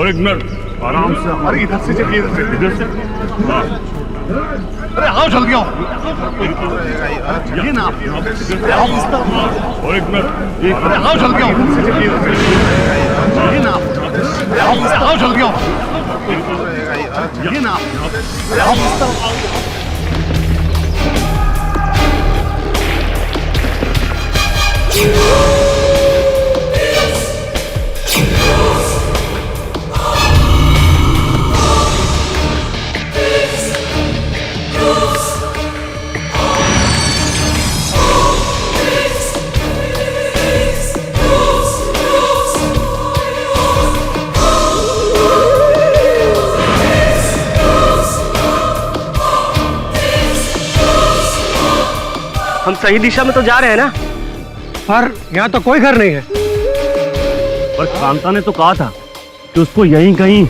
और एक मिनट, आराम से। अरे इधर से चलिए, इधर से। हाँ। अरे आओ जल्दी आओ, चलिए ना आप। और एक मिनट, अरे आओ जल्दी आओ, इधर से चलिए, चलिए ना आप। आओ जल्दी आओ, चलिए ना आप। हम सही दिशा में तो जा रहे हैं ना? पर यहाँ तो कोई घर नहीं है। पर कांता ने तो कहा था कि उसको यहीं कहीं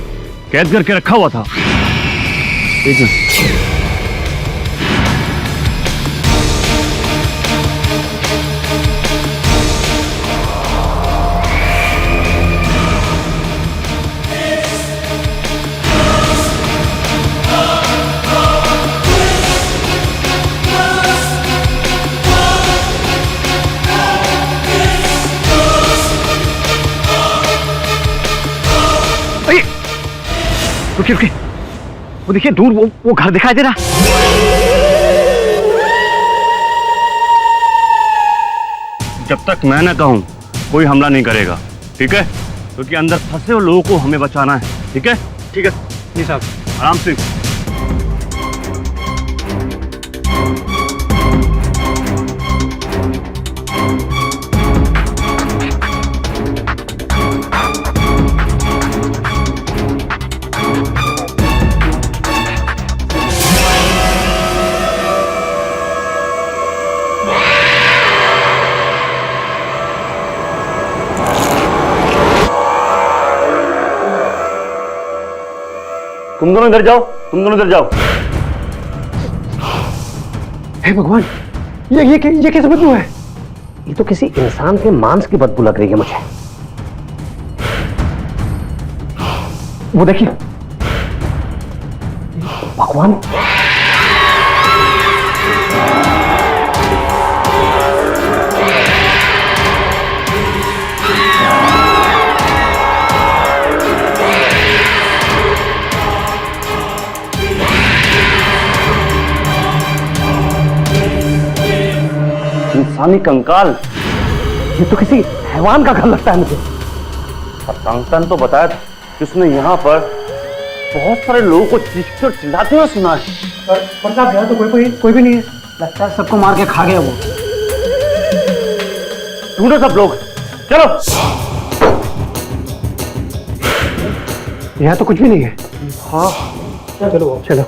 कैद करके रखा हुआ था। ठीक है। रुकिए रुकिए, वो देखिए दूर वो घर दिखाई दे रहा। जब तक मैं न कहूं कोई हमला नहीं करेगा, ठीक है? क्योंकि अंदर फंसे हुए लोगों को हमें बचाना है, ठीक है? ठीक है जी साहब। आराम से। तुम दोनों इधर जाओ, तुम दोनों इधर जाओ। हे भगवान, ये कैसे बदबू है? ये तो किसी इंसान के मांस की बदबू लग रही है मुझे। वो देखिए, भगवान, इंसानी कंकाल। ये तो किसी हैवान का घर लगता है मुझे। और कांता ने तो बताया था कि उसने यहाँ पर बहुत सारे लोगों को चीखते और चिल्लाते हुए सुना है। पर साहब यहाँ तो कोई भी नहीं है। लगता है सबको मार के खा गया वो। ढूंढो सब लोग, चलो। यहाँ तो कुछ भी नहीं है। हाँ चलो चलो।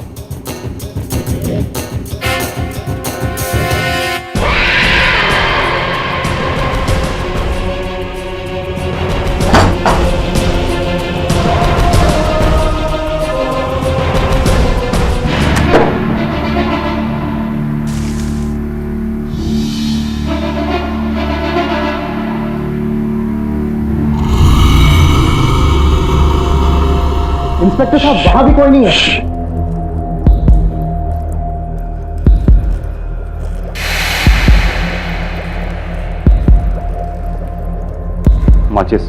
इंस्पेक्टर साहब, वहां भी कोई नहीं है। माचिस।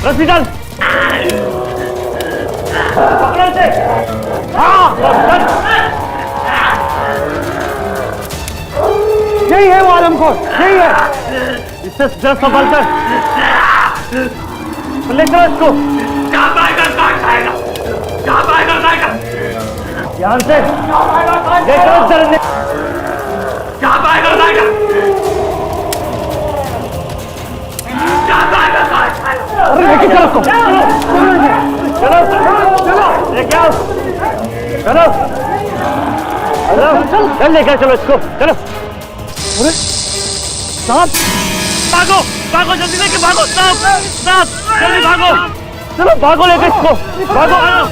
रस्सी डाल। पकड़ो इसे। हाँ, यही है वो आलमखोर, यही है। इससे जरा संभाल कर ले चलो इसको। ध्यान से लेकर चलने क्या पाएगा जाएगा अरे लेके चलो उसको। चलो लेके आओ चलो चल लेकर चलो इसको चलो। अरे सांप भागो भागो जल्दी लेके भागो सांप सांप जल्दी भागो चलो भागो लेके इसको भागो आओ।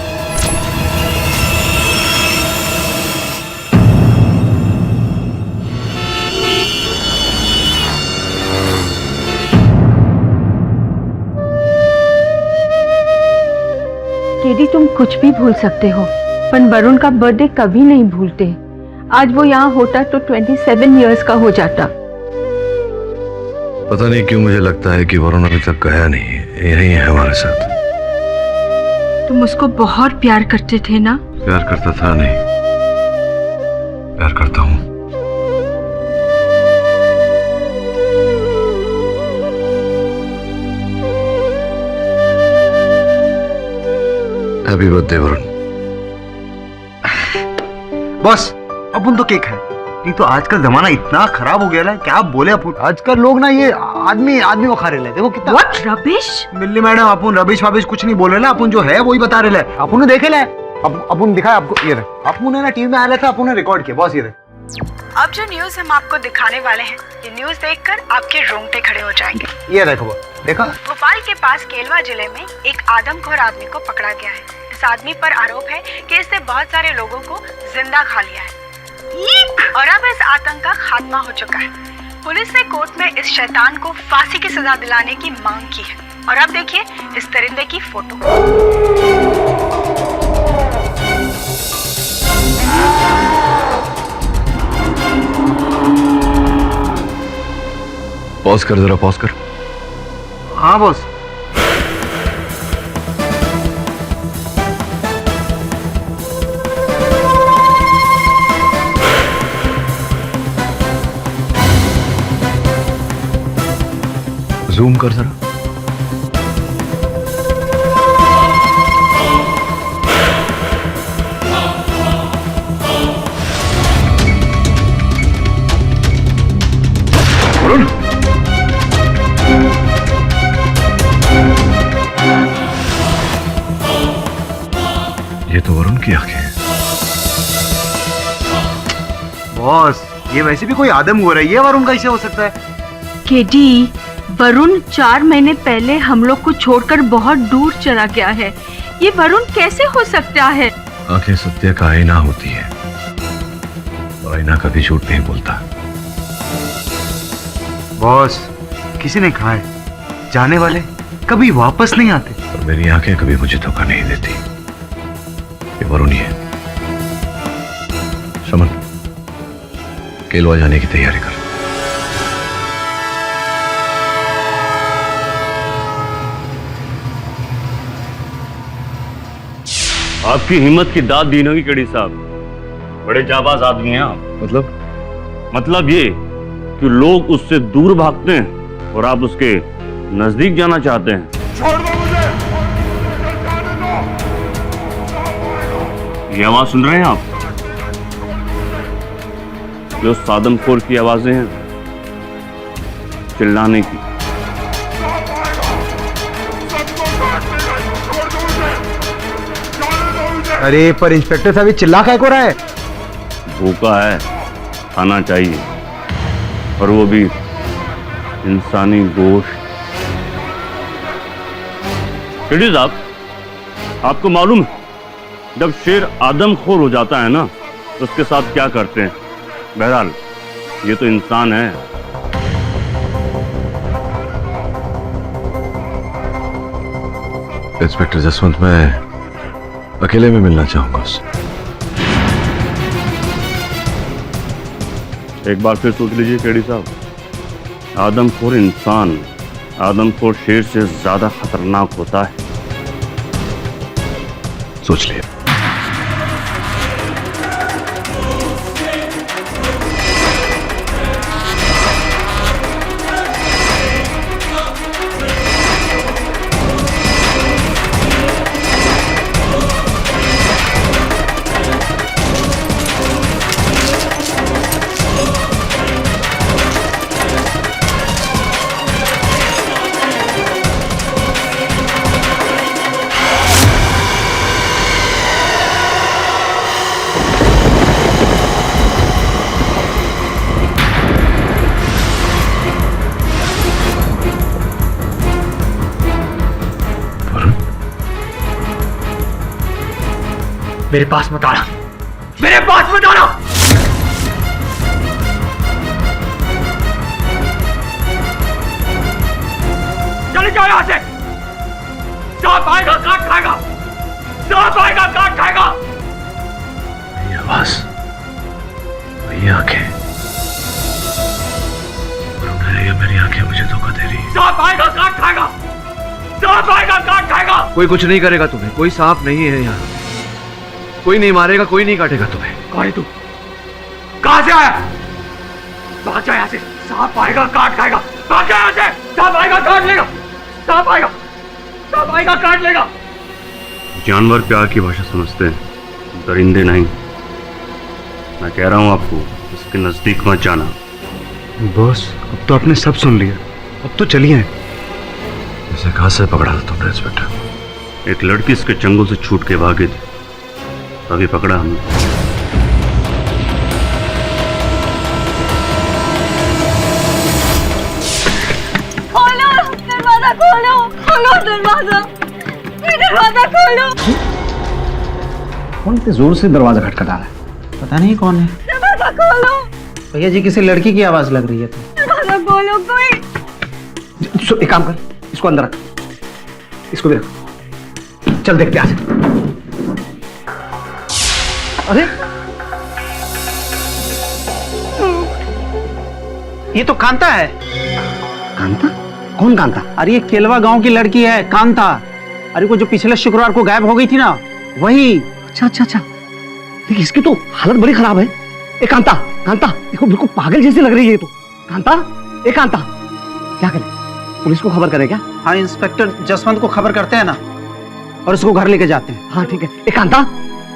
केडी तुम कुछ भी भूल सकते हो पर वरुण का बर्थडे कभी नहीं भूलते। आज वो यहाँ होता तो 27 इयर्स का हो जाता। पता नहीं क्यों मुझे लगता है कि वरुण अभी तक गया नहीं है, यही है हमारे साथ। तुम उसको बहुत प्यार करते थे ना? प्यार करता था नहीं, प्यार करता हूँ। Happy birthday Varun. बस अपन तो केक है, नहीं तो आजकल जमाना इतना खराब हो गया है, क्या बोले अपन। आजकल लोग ना ये आदमी वो खा रहे हैं, देखो कितना What rubbish? मिल्ली मैडम अपन रबिश वाबिश कुछ नहीं बोल रहे ना, अपन जो है वही बता रहे हैं। अपन ने देखे ले, अपन दिखाया आपको, ये रहे अपन ने ना टीवी में आया था, अपन ने रिकॉर्ड किया, बस ये रहे। अब जो न्यूज हम आपको दिखाने वाले हैं, ये न्यूज देखकर आपके रोंगटे खड़े हो जाएंगे। ये देखो देखा, भोपाल के पास केलवा जिले में एक आदमखोर आदमी को पकड़ा गया है। इस आदमी पर आरोप है कि इसने बहुत सारे लोगों को जिंदा खा लिया है और अब इस आतंक का खात्मा हो चुका है। पुलिस ने कोर्ट में इस शैतान को फांसी की सजा दिलाने की मांग की है। और अब देखिए इस परिंदे की फोटो। पॉज कर, जरा पॉज कर। हाँ बॉस। जूम कर जरा। वरुण, ये तो वरुण की आंखें हैं। बॉस ये वैसे भी कोई आदम हो रहा है, ये वरुण कैसे हो सकता है? केडी, वरुण 4 महीने पहले हम लोग को छोड़कर बहुत दूर चला गया है। ये वरुण कैसे हो सकता है? आंखें सत्य का आईना होती है और आईना कभी झूठ नहीं बोलता। बॉस किसी ने कहा है जाने वाले कभी वापस नहीं आते। और मेरी आंखें कभी मुझे धोखा नहीं देती। ये वरुण ही है। शमन, केलवा जाने की तैयारी कर। आपकी हिम्मत की दाद दी होगी केडी साहब, बड़े जाबाज आदमी हैं आप। मतलब ये कि लोग उससे दूर भागते हैं और आप उसके नजदीक जाना चाहते हैं। छोड़ दो मुझे, ये आवाज सुन रहे हैं आप? जो सादमखोर की आवाजें हैं, चिल्लाने की। अरे पर इंस्पेक्टर साहब चिल्ला क्या हो रहा है? भूखा है, खाना चाहिए, और वो भी इंसानी गोश्त। केडी साहब, आपको मालूम है जब शेर आदमखोर हो जाता है ना तो उसके साथ क्या करते हैं? बहरहाल ये तो इंसान है। इंस्पेक्टर जसवंत, मैं अकेले में मिलना चाहूंगा उससे। एक बार फिर सोच लीजिए केडी साहब, आदमखोर इंसान आदमखोर शेर से ज्यादा खतरनाक होता है। सोच लिया। मेरे पास मत आना, मेरे पास मत आना। चले जाओ यहां से। सांप आएगा काट खाएगा, सांप आएगा काट खाएगा। वही आवाज, वही आंखें, ये मेरी आंखें मुझे धोखा दे रही। सांप आएगा काट खाएगा, सांप आएगा काट खाएगा। कोई कुछ नहीं करेगा तुम्हें, कोई सांप नहीं है यहाँ, कोई नहीं मारेगा, कोई नहीं काटेगा तुम्हें। कौन है तू? कहां से आया? भाग जा यहाँ से। सांप आएगा काट खाएगा, भाग जा यहाँ से। सांप आएगा काट लेगा, सांप आएगा, सांप आएगा काट लेगा। जानवर प्यार की भाषा समझते हैं, दरिंदे नहीं। मैं कह रहा हूं आपको इसके नजदीक मत जाना। बॉस, अब तो आपने सब सुन लिया, अब तो चलिए। इसे कहां से पकड़ा था तुमने इंस्पेक्टर? एक लड़की इसके चंगुल से छूट के भागी थी, तभी पकड़ा हमने। खोलो दरवाजा, खोलो खोलो दरवाजा, दरवाजा खोलो। कौन इतने जोर से दरवाजा खटखटा रहा है? पता नहीं कौन है। दरवाजा खोलो भैया जी, किसी लड़की की आवाज लग रही है। तो दरवाजा खोलो कोई। एक काम कर, इसको अंदर रख, इसको भी रख। चल देखते आज। अरे ये तो कांता है। कांता? कौन कांता? अरे ये केलवा गांव की लड़की है, कांता। अरे वो जो पिछले शुक्रवार को गायब हो गई थी ना, वही। अच्छा अच्छा अच्छा, देखिए इसकी तो हालत बड़ी खराब है। ए कांता, कांता देखो बिल्कुल पागल जैसी लग रही है ये तो। कांता, ए कांता, क्या करें? पुलिस को खबर करें क्या? हाँ, इंस्पेक्टर जसवंत को खबर करते हैं ना, और उसको घर लेके जाते हैं। हाँ ठीक है। ए कांता,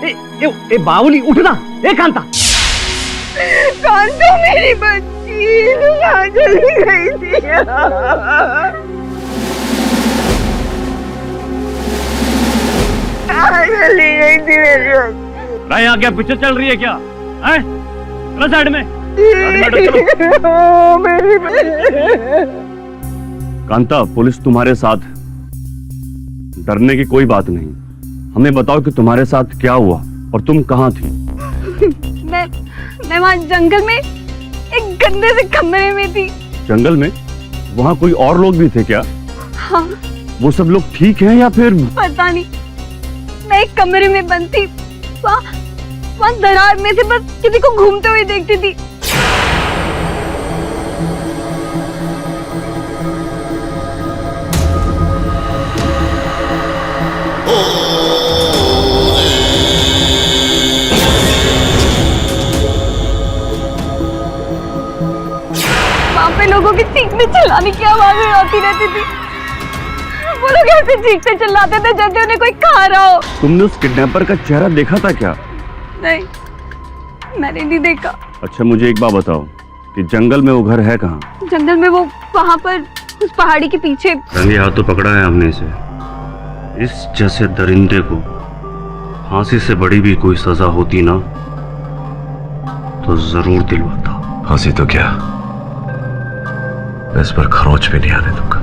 ए बावली उठना। ए कांता, कांता मेरी बच्ची कहाँ चली गई थी? कहाँ चली गई थी मेरी बच्ची? भाई यहाँ क्या पिक्चर चल रही है क्या? हैं? चलो साइड में, ओ, मेरी बच्ची। कांता, पुलिस तुम्हारे साथ है, डरने की कोई बात नहीं। हमें बताओ कि तुम्हारे साथ क्या हुआ और तुम कहाँ थी? मैं वहाँ जंगल में एक गंदे से कमरे में थी। जंगल में? वहाँ कोई और लोग भी थे क्या? हाँ। वो सब लोग ठीक हैं या फिर? पता नहीं, मैं एक कमरे में बंद थी, वहाँ दरार में से बस किसी को घूमते हुए देखती थी। वहाँ पे लोगों की चीखने चिल्लाने की आवाजें आती रहती थी। वो लोग ऐसे चीखते चिल्लाते थे जैसे उन्हें कोई खा रहा हो। तुमने उस किडनैपर का चेहरा देखा था क्या? नहीं, मैंने नहीं देखा। अच्छा मुझे एक बात बताओ कि जंगल में वो घर है कहाँ? जंगल में वो वहाँ पर उस पहाड़ी के पीछे। रंगे हाथों पकड़ा है हमने इसे। इस जैसे दरिंदे को फांसी से बड़ी भी कोई सजा होती ना तो जरूर दिलवाता। फांसी तो क्या, मैं इस पर खरोच भी नहीं आने दूंगा।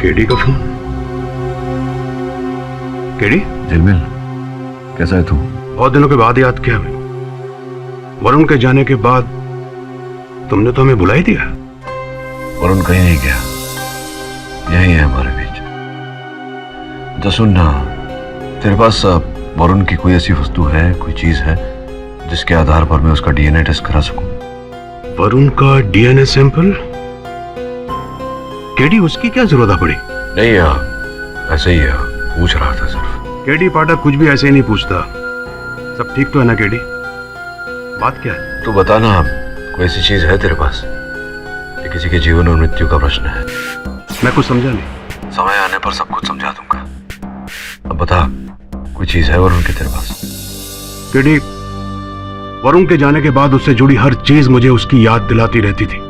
केडी का फोन? केडी? झिलमिल, कैसा है तू? बहुत दिनों के बाद याद किया मैंने। वरुण के जाने के बाद तुमने तो हमें बुला ही दिया। वरुण कहीं नहीं गया, यही है हमारे बीच। तो सुन ना, तेरे पास वरुण की कोई ऐसी वस्तु है, कोई चीज है जिसके आधार पर मैं उसका डीएनए टेस्ट करा सकूं? वरुण का डीएनए सैंपल? केडी, उसकी क्या जरूरत पड़ी? नहीं यार, ऐसे ही है, पूछ रहा था सिर्फ। केडी पाठक कुछ भी ऐसे ही नहीं पूछता। सब ठीक तो है ना केडी? बात क्या है? तू बता ना, कोई ऐसी चीज है तेरे पास ये किसी के जीवन और मृत्यु का प्रश्न है? मैं कुछ समझा नहीं। समय आने पर सब कुछ समझा दूंगा। अब बता, कोई चीज है वरुण के तेरे पास? केडी, वरुण के जाने के बाद उससे जुड़ी हर चीज मुझे उसकी याद दिलाती रहती थी।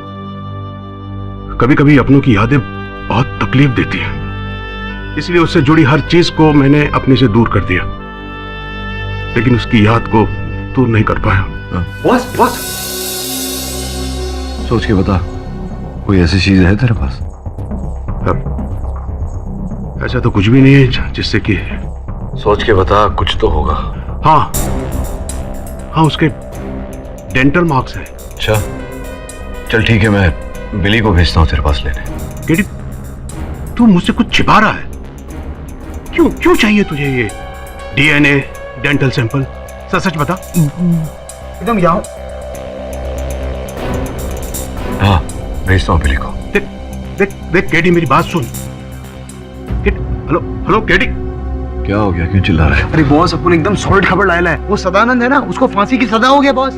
कभी कभी अपनों की यादें बहुत तकलीफ देती हैं, इसलिए उससे जुड़ी हर चीज को मैंने अपने से दूर कर दिया, लेकिन उसकी याद को दूर नहीं कर पाया। बॉस बॉस, सोच के बता, कोई ऐसी चीज है तेरे पास? ऐसा तो कुछ भी नहीं है जिससे कि सोच के बता, कुछ तो होगा। हाँ हाँ, उसके डेंटल मार्क्स हैं। अच्छा चल ठीक है, मैं बिली को भेजता हूँ तेरे पास लेने। केडी, तू मुझसे कुछ छिपा रहा है? क्यों क्यों चाहिए तुझे ये डीएनए डेंटल सैंपल? सच बता। एकदम यहाँ। हाँ भेजता हूँ बिली को। देख देख देख केडी, मेरी बात सुन। Hello hello KD. क्या हो गया, क्यों चिल्ला रहा है? अरे बॉस, अपन एकदम सॉलिड खबर लाया है। वो सदानंद है ना, उसको फांसी की सजा हो गया बॉस।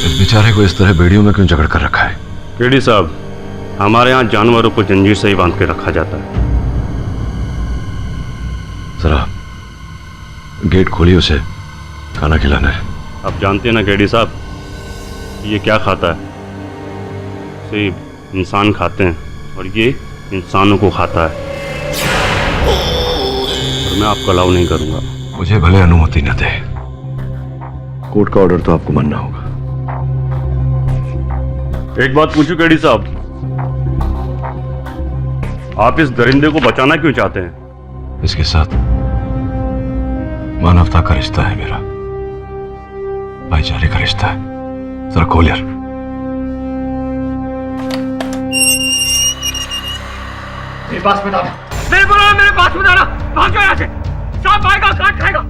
इस बेचारे को इस तरह बेड़ियों में क्यों जकड़ कर रखा है? केडी साहब, हमारे यहाँ जानवरों को जंजीर से ही बांध के रखा जाता है। जरा गेट खोलिए, उसे खाना खिलाना है। आप जानते हैं ना केडी साहब, ये क्या खाता है? सिर्फ इंसान खाते हैं और ये इंसानों को खाता है। और मैं आपको अलाउ नहीं करूंगा। मुझे भले अनुमति न दे, कोर्ट का ऑर्डर तो आपको मानना होगा। एक बात पूछूं केडी साहब, आप इस दरिंदे को बचाना क्यों चाहते हैं? इसके साथ मानवता का रिश्ता है मेरा, भाईचारे का रिश्ता है। जरा खोल यार। मेरे पास में दादा। मेरे पास में दादा। भाग जाओ यहाँ से। सांप आएगा काट खाएगा।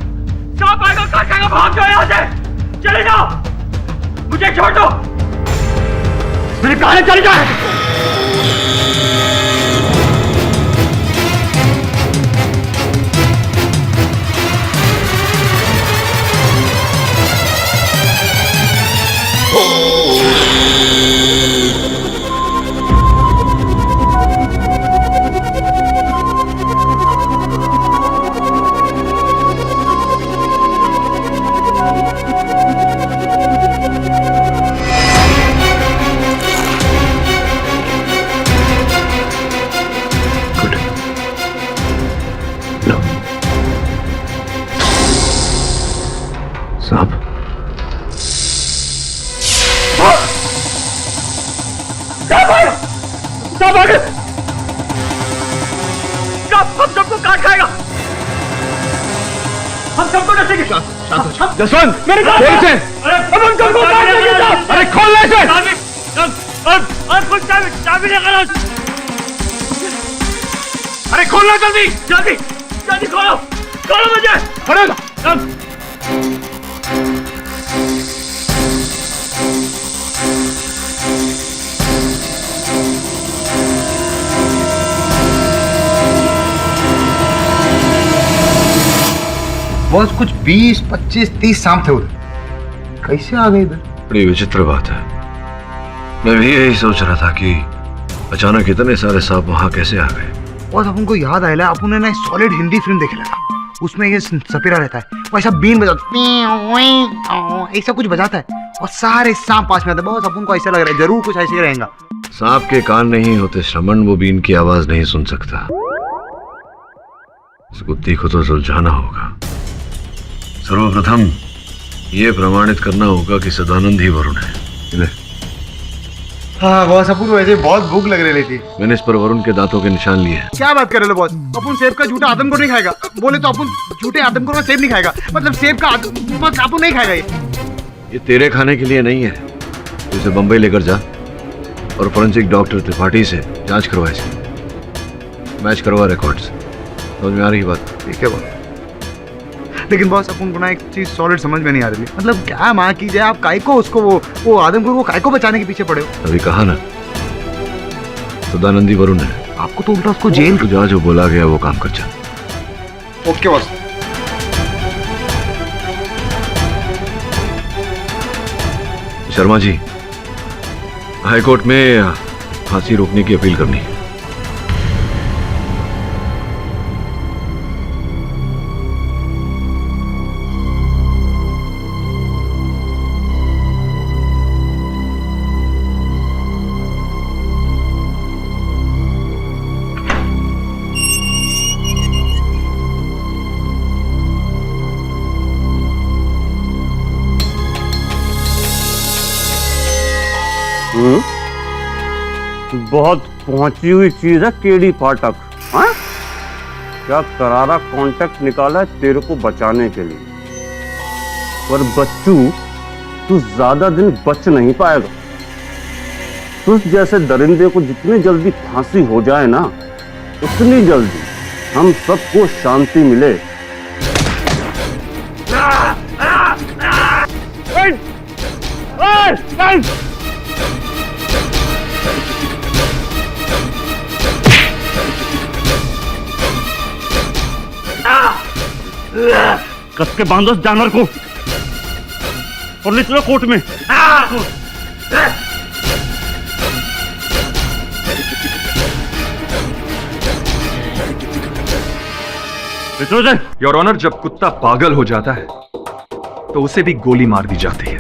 सांप आएगा काट खाएगा। भाग जाओ यहाँ से। चले जाओ, मुझे छोड़ दो। मेरे कहा चले जाओ। सांप हम सबको काट खाएगा। हम सबको नचेंगे। जसवंत, मेरे खोल इसे। अरे हम सबको काट देंगे। अरे खोल ले इसे। कुछ चाबी लेकर आओ। अरे खोलना जल्दी। जल्दी जल्दी खोलो, खोलो मुझे। पड़ेगा। बॉस, कुछ 20, 25, 30 सांप थे उधर। कैसे आ गए इधर? बड़ी विचित्र बात है। मैं भी यही सोच रहा था कि अचानक इतने सारे सांप वहां कैसे आ गए। बॉस, अपन को याद आया, अपन ने ना सॉलिड हिंदी फिल्म देखे लगा। उसमें ये सपेरा रहता है, वो ऐसा बीन बजाता, ऐसा कुछ बजाता है और सारे सांप पास में आते हैं। बॉस, अपन को ऐसा लग रहा है जरूर कुछ ऐसे ही रहेगा। सांप के कान नहीं होते श्रवण, वो बीन की आवाज नहीं सुन सकता। इस कुत्ती को तो सुलझाना होगा। सर्वप्रथम ये प्रमाणित करना होगा कि सदानंद ही वरुण है। हाँ बॉस, अपन को वैसे बहुत भूख लग रही थी। मैंने इस पर वरुण के दांतों के निशान लिए हैं। क्या बात कर रहे हो बॉस? अपन सेब का झूठा आदमखोर नहीं खाएगा। बोले तो अपन झूठे आदमखोर का सेब नहीं खाएगा, मतलब सेब का अपन नहीं खाएगा। ये तेरे खाने के लिए नहीं है। इसे बंबई लेकर जा और फोरेंसिक डॉक्टर त्रिपाठी से जांच करवा, इसे मैच करवा रिकॉर्ड्स। समझ में आ रही बात? ठीक है बॉस। लेकिन बॉस, अपन को ना एक चीज सॉलिड समझ में नहीं आ रही, मतलब क्या माँ की जाए, आप काय को उसको वो आदमखोर को काय को बचाने के पीछे पड़े हो? अभी कहा ना, सदानंदी वरुण है। आपको तो उल्टा उसको जेल। तू जा, जो बोला गया वो काम कर जा। Okay boss. Sharma ji, high court में फांसी रोकने की अपील करनी है। बहुत पहुंची हुई चीज है केडी फाटक। हाँ? क्या करारा कांटेक्ट निकाला है तेरे को बचाने के लिए, पर बच्चू तू ज्यादा दिन बच नहीं पाएगा। तुझ जैसे दरिंदे को जितनी जल्दी फांसी हो जाए ना, उतनी जल्दी हम सबको शांति मिले। कस के बांधो इस जानवर को और ले चलो कोर्ट में। योर ऑनर, जब कुत्ता पागल हो जाता है तो उसे भी गोली मार दी जाती है,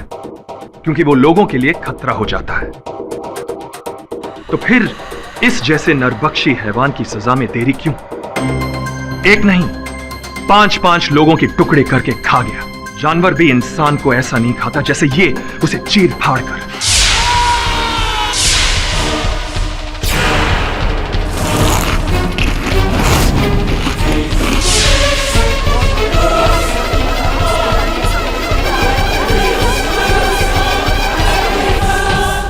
क्योंकि वो लोगों के लिए खतरा हो जाता है। तो फिर इस जैसे नरबख्शी हैवान की सजा में देरी क्यों? एक नहीं, 5-5 लोगों के टुकड़े करके खा गया। जानवर भी इंसान को ऐसा नहीं खाता जैसे ये उसे चीर फाड़ कर।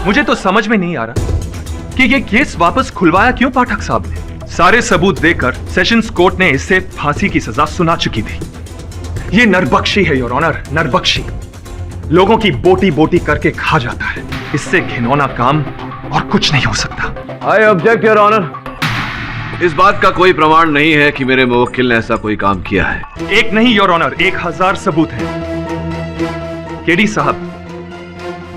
मुझे तो समझ में नहीं आ रहा कि ये केस वापस खुलवाया क्यों पाठक साहब ने। सारे सबूत देकर सेशंस कोर्ट ने इसे फांसी की सजा सुना चुकी थी। ये नरबख्शी है योर ऑनर, नरबख्शी। लोगों की बोटी बोटी करके खा जाता है। इससे घिनौना काम और कुछ नहीं हो सकता। I object your honour. इस बात का कोई प्रमाण नहीं है कि मेरे मुवक्किल ने ऐसा कोई काम किया है। एक नहीं योर ऑनर, 1000 सबूत हैं। केडी साहब,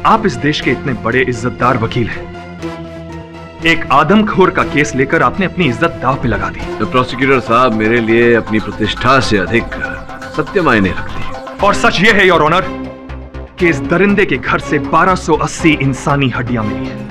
आप इस देश के इतने बड़े इज्जतदार वकील हैं। एक आदमखोर का केस लेकर आपने अपनी इज्जत दांव पे लगा दी। तो प्रोसिक्यूटर साहब, मेरे लिए अपनी प्रतिष्ठा से अधिक सत्य मायने रखती है। और सच यह है योर ऑनर कि इस दरिंदे के घर से 1280 इंसानी हड्डियां मिली हैं।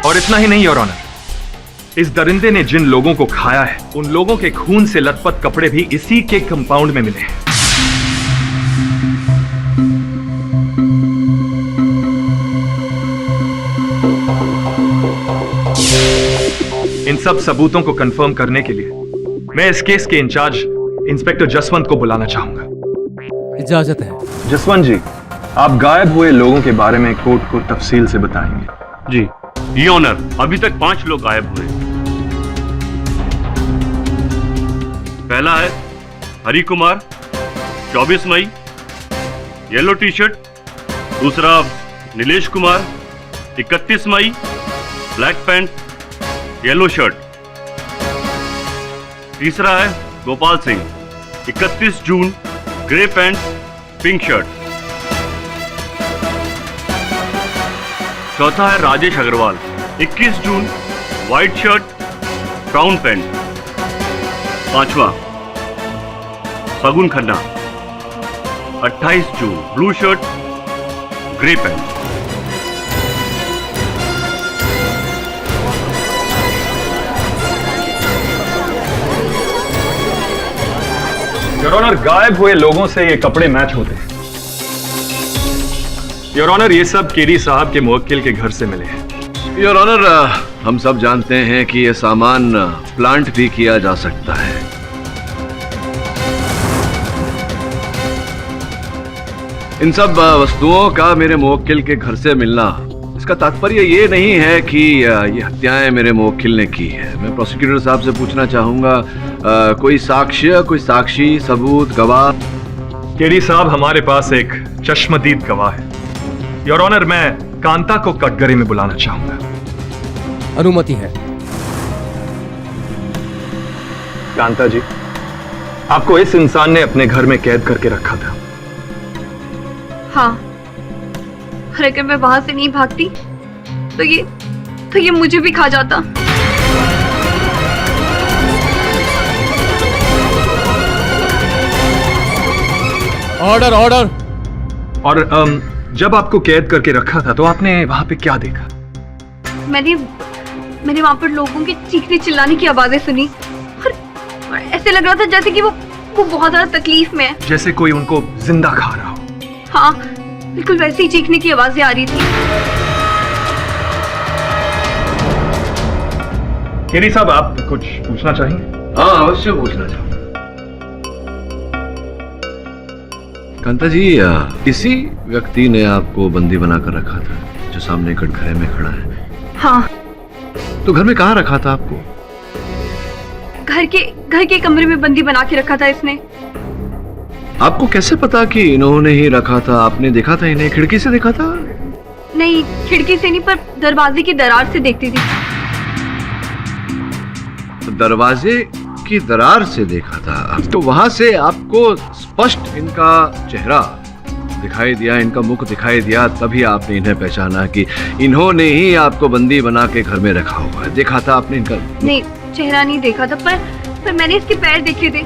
और इतना ही नहीं योर ऑनर, इस दरिंदे ने जिन लोगों को खाया है, उन लोगों के खून से लथपथ कपड़े भी इसी के कंपाउंड में मिले हैं। इन सब सबूतों को कंफर्म करने के लिए मैं इस केस के इंचार्ज इंस्पेक्टर जसवंत को बुलाना चाहूंगा। इजाजत है। जसवंत जी, आप गायब हुए लोगों के बारे में कोर्ट को तफसील से बताएंगे। जी ये ऑनर, अभी तक 5 लोग गायब हुए। पहला है हरि कुमार, 24 मई, येलो टी शर्ट। दूसरा नीलेश कुमार, 31 मई, ब्लैक पैंट, येलो शर्ट। तीसरा है गोपाल सिंह, 31 जून, ग्रे पैंट, पिंक शर्ट। चौथा है राजेश अग्रवाल, 21 जून, व्हाइट शर्ट, ब्राउन पैंट। पांचवा फगुन खन्ना, 28 जून, blue shirt, grey pant. Your honour, गायब हुए लोगों से ये कपड़े मैच होते हैं। योर ऑनर, ये सब केडी साहब के मुवक्किल के घर से मिले हैं। योर ऑनर, हम सब जानते हैं कि यह सामान प्लांट भी किया जा सकता है। इन सब वस्तुओं का मेरे मुवक्किल के घर से मिलना, इसका तात्पर्य ये नहीं है कि ये हत्याएं मेरे मुवक्किल ने की है। मैं प्रोसिक्यूटर साहब से पूछना चाहूंगा, कोई साक्ष्य, कोई साक्षी, सबूत, गवाह? केडी साहब, हमारे पास एक चश्मदीद गवाह है। योर ऑनर, मैं कांता को कटघरे में बुलाना चाहूंगा। अनुमति है। कांता जी, आपको इस इंसान ने अपने घर में कैद करके रखा था। हाँ, और अगर मैं वहां से नहीं भागती तो ये मुझे भी खा जाता। Order order. और जब आपको कैद करके रखा था तो आपने वहां पे क्या देखा? मैंने वहां पर लोगों के चीखने चिल्लाने की आवाजें सुनी और ऐसे लग रहा था जैसे कि वो बहुत ज्यादा तकलीफ में है। जैसे कोई उनको जिंदा खा रहा हो। हाँ, बिल्कुल वैसे ही चीखने की आवाजें आ रही थी। केरी साहब, आप कुछ पूछना चाहेंगे? हाँ, अवश्य पूछना चाहूंगा। कांता जी, इसी व्यक्ति ने आपको बंदी बनाकर रखा था जो सामने कटघरे में खड़ा है? हाँ। तो घर में कहाँ रखा था आपको? घर के कमरे में बंदी बना के रखा था इसने। आपको कैसे पता कि इन्होंने ही रखा था? आपने देखा था इन्हें? खिड़की से देखा था? नहीं, खिड़की से नहीं, पर दरवाजे की दरार से देखती थी। दरवाजे की दरार से देखा था, तो वहां से आपको स्पष्ट इनका चेहरा दिखाई दिया, इनका मुख दिखाई दिया, तभी आपने इन्हें पहचाना कि इन्होंने ही आपको बंदी बना के घर में रखा हुआ है। देखा था आपने इनका? नहीं, चेहरा नहीं देखा था, पर मैंने इसके पैर देखे थे।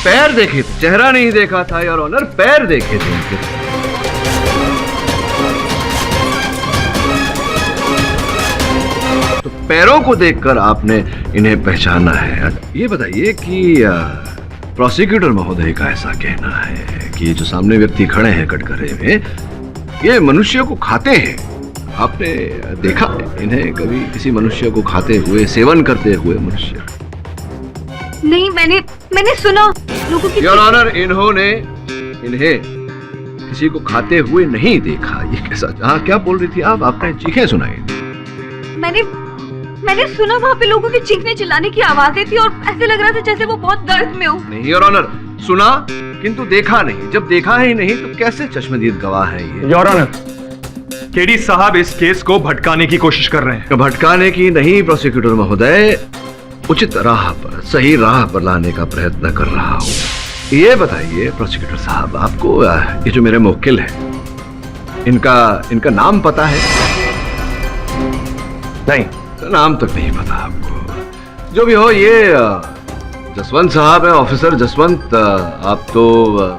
पैर देखे थे, चेहरा नहीं देखा था योर ऑनर, पैर देखे थे इनके। तो पैरों को देखकर आपने इन्हें पहचाना है। ये बताइए कि प्रोसिक्यूटर महोदय का ऐसा कहना है कि जो सामने व्यक्ति खड़े हैं कटघरे में, ये मनुष्य को खाते हैं। आपने देखा इन्हें कभी किसी मनुष्य को खाते हुए, सेवन करते हुए मनुष्य? नहीं, मैंने सुना लोगों की। योर ऑनर, इन्होंने इन्हें किसी को खाते हुए नहीं देखा। ये कैसा? हाँ, क्या बोल रही थी आप? आपने चीखें सुनाई? मैंने सुना वहाँ पे लोगों के चीखने चिल्लाने की आवाजें थी और ऐसे लग रहा था जैसे वो बहुत दर्द में हो। नहीं योर ऑनर, सुना किंतु देखा नहीं। जब देखा ही नहीं तो कैसे चश्मदीद गवाह है ये? योर ऑनर, केडी साहब इस केस को भटकाने की कोशिश कर रहे हैं। भटकाने की नहीं प्रोसिक्यूटर महोदय, उचित राह पर, सही राह पर लाने का प्रयत्न कर रहा हूँ। ये बताइए प्रोसिक्यूटर साहब, आपको ये जो मेरे मुवक्किल हैं, इनका नाम पता है? नहीं, नाम तक नहीं पता आपको। जो भी हो, ये जसवंत साहब है, ऑफिसर जसवंत। आप तो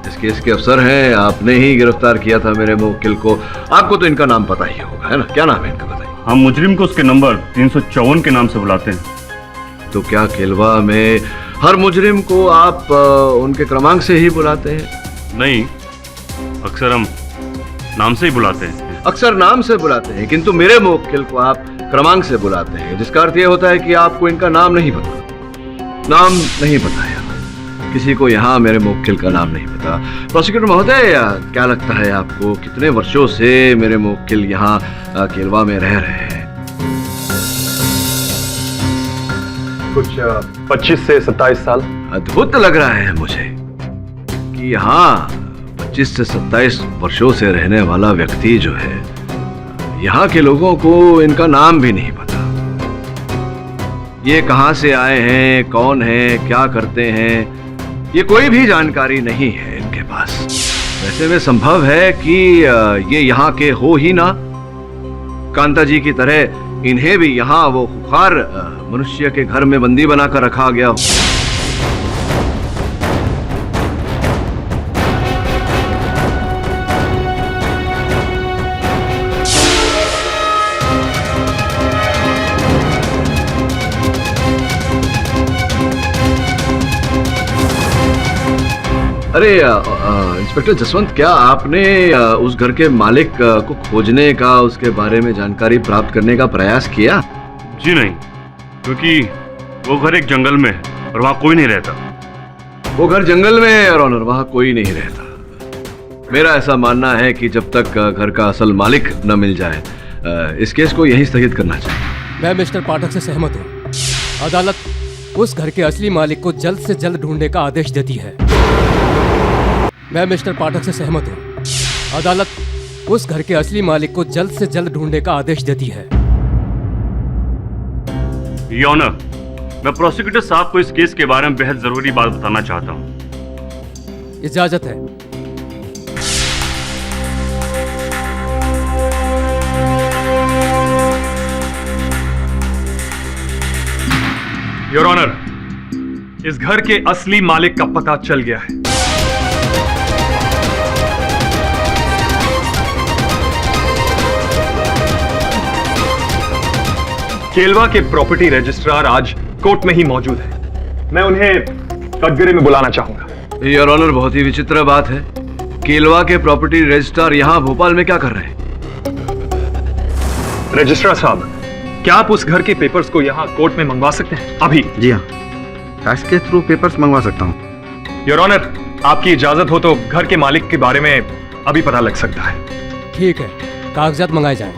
इस केस के अफसर हैं, आपने ही गिरफ्तार किया था मेरे मुवक्किल को। आपको तो इनका नाम पता ही होगा, है ना? क्या नाम है इनका, बताइए। हम मुजरिम को उसके नंबर 354 के नाम से बुलाते हैं। तो क्या केलवा में हर मुजरिम को आप उनके क्रमांक से ही बुलाते हैं? नहीं, अक्सर हम नाम से ही बुलाते हैं। अक्सर नाम से बुलाते हैं, किंतु मेरे मुवक्किल को आप क्रमांक से बुलाते हैं, जिसका अर्थ यह होता है कि आपको इनका नाम नहीं पता। नाम नहीं पता है किसी को यहाँ, मेरे मुवक्किल का नाम नहीं पता। प्रोसिक्यूटर महोदय, क्या लगता है आपको कितने वर्षों से मेरे मुवक्किल यहाँ केलवा में रह रहे हैं? कुछ 25 से 27 साल। अद्भुत लग रहा है मुझे कि यहाँ 25 से 27 वर्षों से रहने वाला व्यक्ति जो है, यहाँ के लोगों को इनका नाम भी नहीं पता। ये कहाँ से आए हैं, कौन है, क्या करते हैं, ये कोई भी जानकारी नहीं है इनके पास। वैसे में संभव है कि ये यहाँ के हो ही ना। कांता जी की तरह इन्हें भी यहाँ वो खुखार मनुष्य के घर में बंदी बनाकर रखा गया हो। अरे इंस्पेक्टर जसवंत, क्या आपने उस घर के मालिक को खोजने का, उसके बारे में जानकारी प्राप्त करने का प्रयास किया? जी नहीं, क्योंकि वो घर एक जंगल में है और वहाँ कोई नहीं रहता। वो घर जंगल में है और ऑनर, वहाँ कोई नहीं रहता। मेरा ऐसा मानना है कि जब तक घर का असल मालिक न मिल जाए, इस केस को यहीं स्थगित करना चाहिए। मैं मिस्टर पाठक से सहमत हूँ। अदालत उस घर के असली मालिक को जल्द से जल्द ढूंढने का आदेश देती है। मैं मिस्टर पाठक से सहमत हूँ। अदालत उस घर के असली मालिक को जल्द से जल्द ढूंढने का आदेश देती है। योर ऑनर, मैं प्रोसिक्यूटर साहब को इस केस के बारे में बेहद जरूरी बात बताना चाहता हूँ। इजाजत है। योर ऑनर, इस घर के असली मालिक का पता चल गया है। केलवा के प्रॉपर्टी रजिस्ट्रार आज कोर्ट में ही मौजूद है। मैं उन्हें कटघरे में बुलाना चाहूंगा। योर ऑनर, बहुत ही विचित्र बात है। केलवा के प्रॉपर्टी रजिस्ट्रार यहाँ भोपाल में क्या कर रहे हैं? रजिस्ट्रार साहब, क्या आप उस घर के पेपर्स को यहाँ कोर्ट में मंगवा सकते हैं अभी? जी हाँ, फैक्स के थ्रू पेपर्स मंगवा सकता हूँ। योर ऑनर, आपकी इजाजत हो तो घर के मालिक के बारे में अभी पता लग सकता है। ठीक है, कागजात मंगाए जाएं।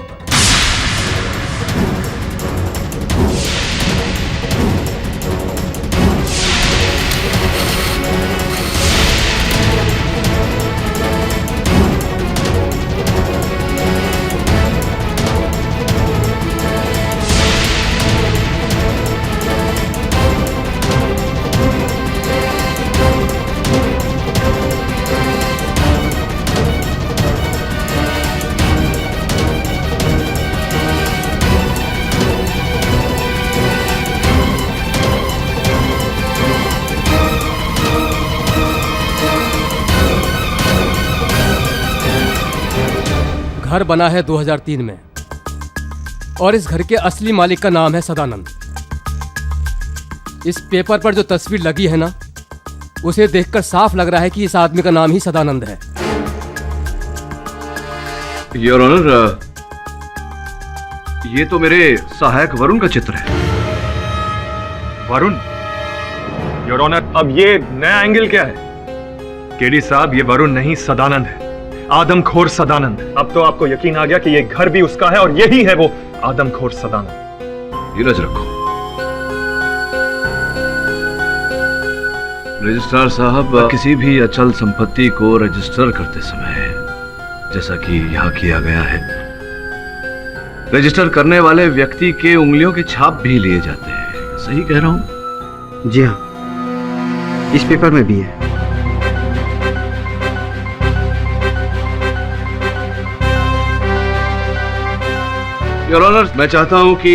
घर बना है 2003 में और इस घर के असली मालिक का नाम है सदानंद। इस पेपर पर जो तस्वीर लगी है ना, उसे देखकर साफ लग रहा है कि इस आदमी का नाम ही सदानंद है। योर ऑनर, ये तो मेरे सहायक वरुण का चित्र है। वरुण? योर ऑनर, अब ये नया एंगल क्या है? केडी साहब, ये वरुण नहीं, सदानंद है। आदमखोर सदानंद। अब तो आपको यकीन आ गया कि ये घर भी उसका है और यही है वो आदमखोर सदानंद। धीरज रखो रजिस्ट्रार साहब, किसी भी अचल संपत्ति को रजिस्टर करते समय, जैसा कि यहाँ किया गया है, रजिस्टर करने वाले व्यक्ति के उंगलियों के छाप भी लिए जाते हैं। सही कह रहा हूं? जी हाँ, इस पेपर में भी है। योर ऑनर, मैं चाहता हूं कि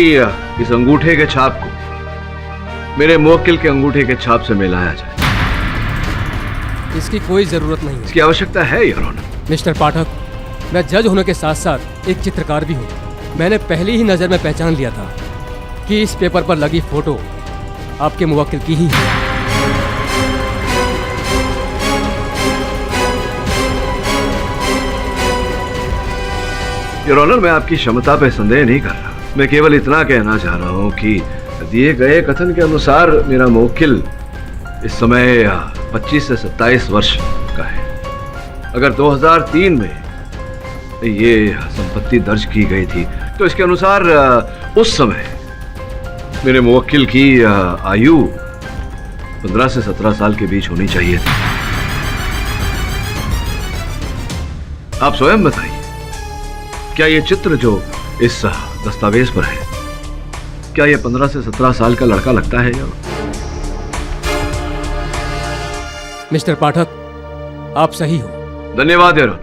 इस अंगूठे के छाप को मेरे मुवक्किल के अंगूठे के छाप से मिलाया जाए। इसकी कोई जरूरत नहीं है। इसकी आवश्यकता है योर ऑनर। मिस्टर पाठक, मैं जज होने के साथ साथ एक चित्रकार भी हूँ। मैंने पहली ही नज़र में पहचान लिया था कि इस पेपर पर लगी फोटो आपके मुवक्किल की ही है। योर ऑनर, मैं आपकी क्षमता पर संदेह नहीं कर रहा। मैं केवल इतना कहना चाह रहा हूं कि दिए गए कथन के अनुसार मेरा मुवक्किल इस समय 25 से 27 वर्ष का है। अगर 2003 में ये संपत्ति दर्ज की गई थी तो इसके अनुसार उस समय मेरे मुवक्किल की आयु 15 से 17 साल के बीच होनी चाहिए थी। आप स्वयं बताइए, क्या ये चित्र जो इस दस्तावेज पर है, क्या ये 15 से 17 साल का लड़का लगता है? या मिस्टर पाठक, आप सही हो। धन्यवाद योर ऑनर।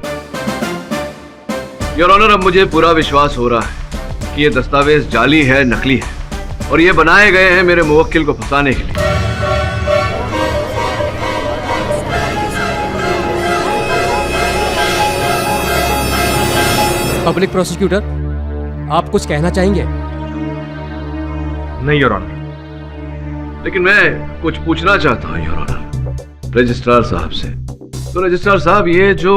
योर ऑनर, अब मुझे पूरा विश्वास हो रहा है कि ये दस्तावेज जाली है, नकली है और ये बनाए गए हैं मेरे मुवक्किल को फंसाने के लिए। पब्लिक प्रोसिक्यूटर, आप कुछ कहना चाहेंगे? नहीं योर ऑनर। लेकिन मैं कुछ पूछना चाहता हूं योर ऑनर रजिस्ट्रार साहब से। तो रजिस्ट्रार साहब, ये जो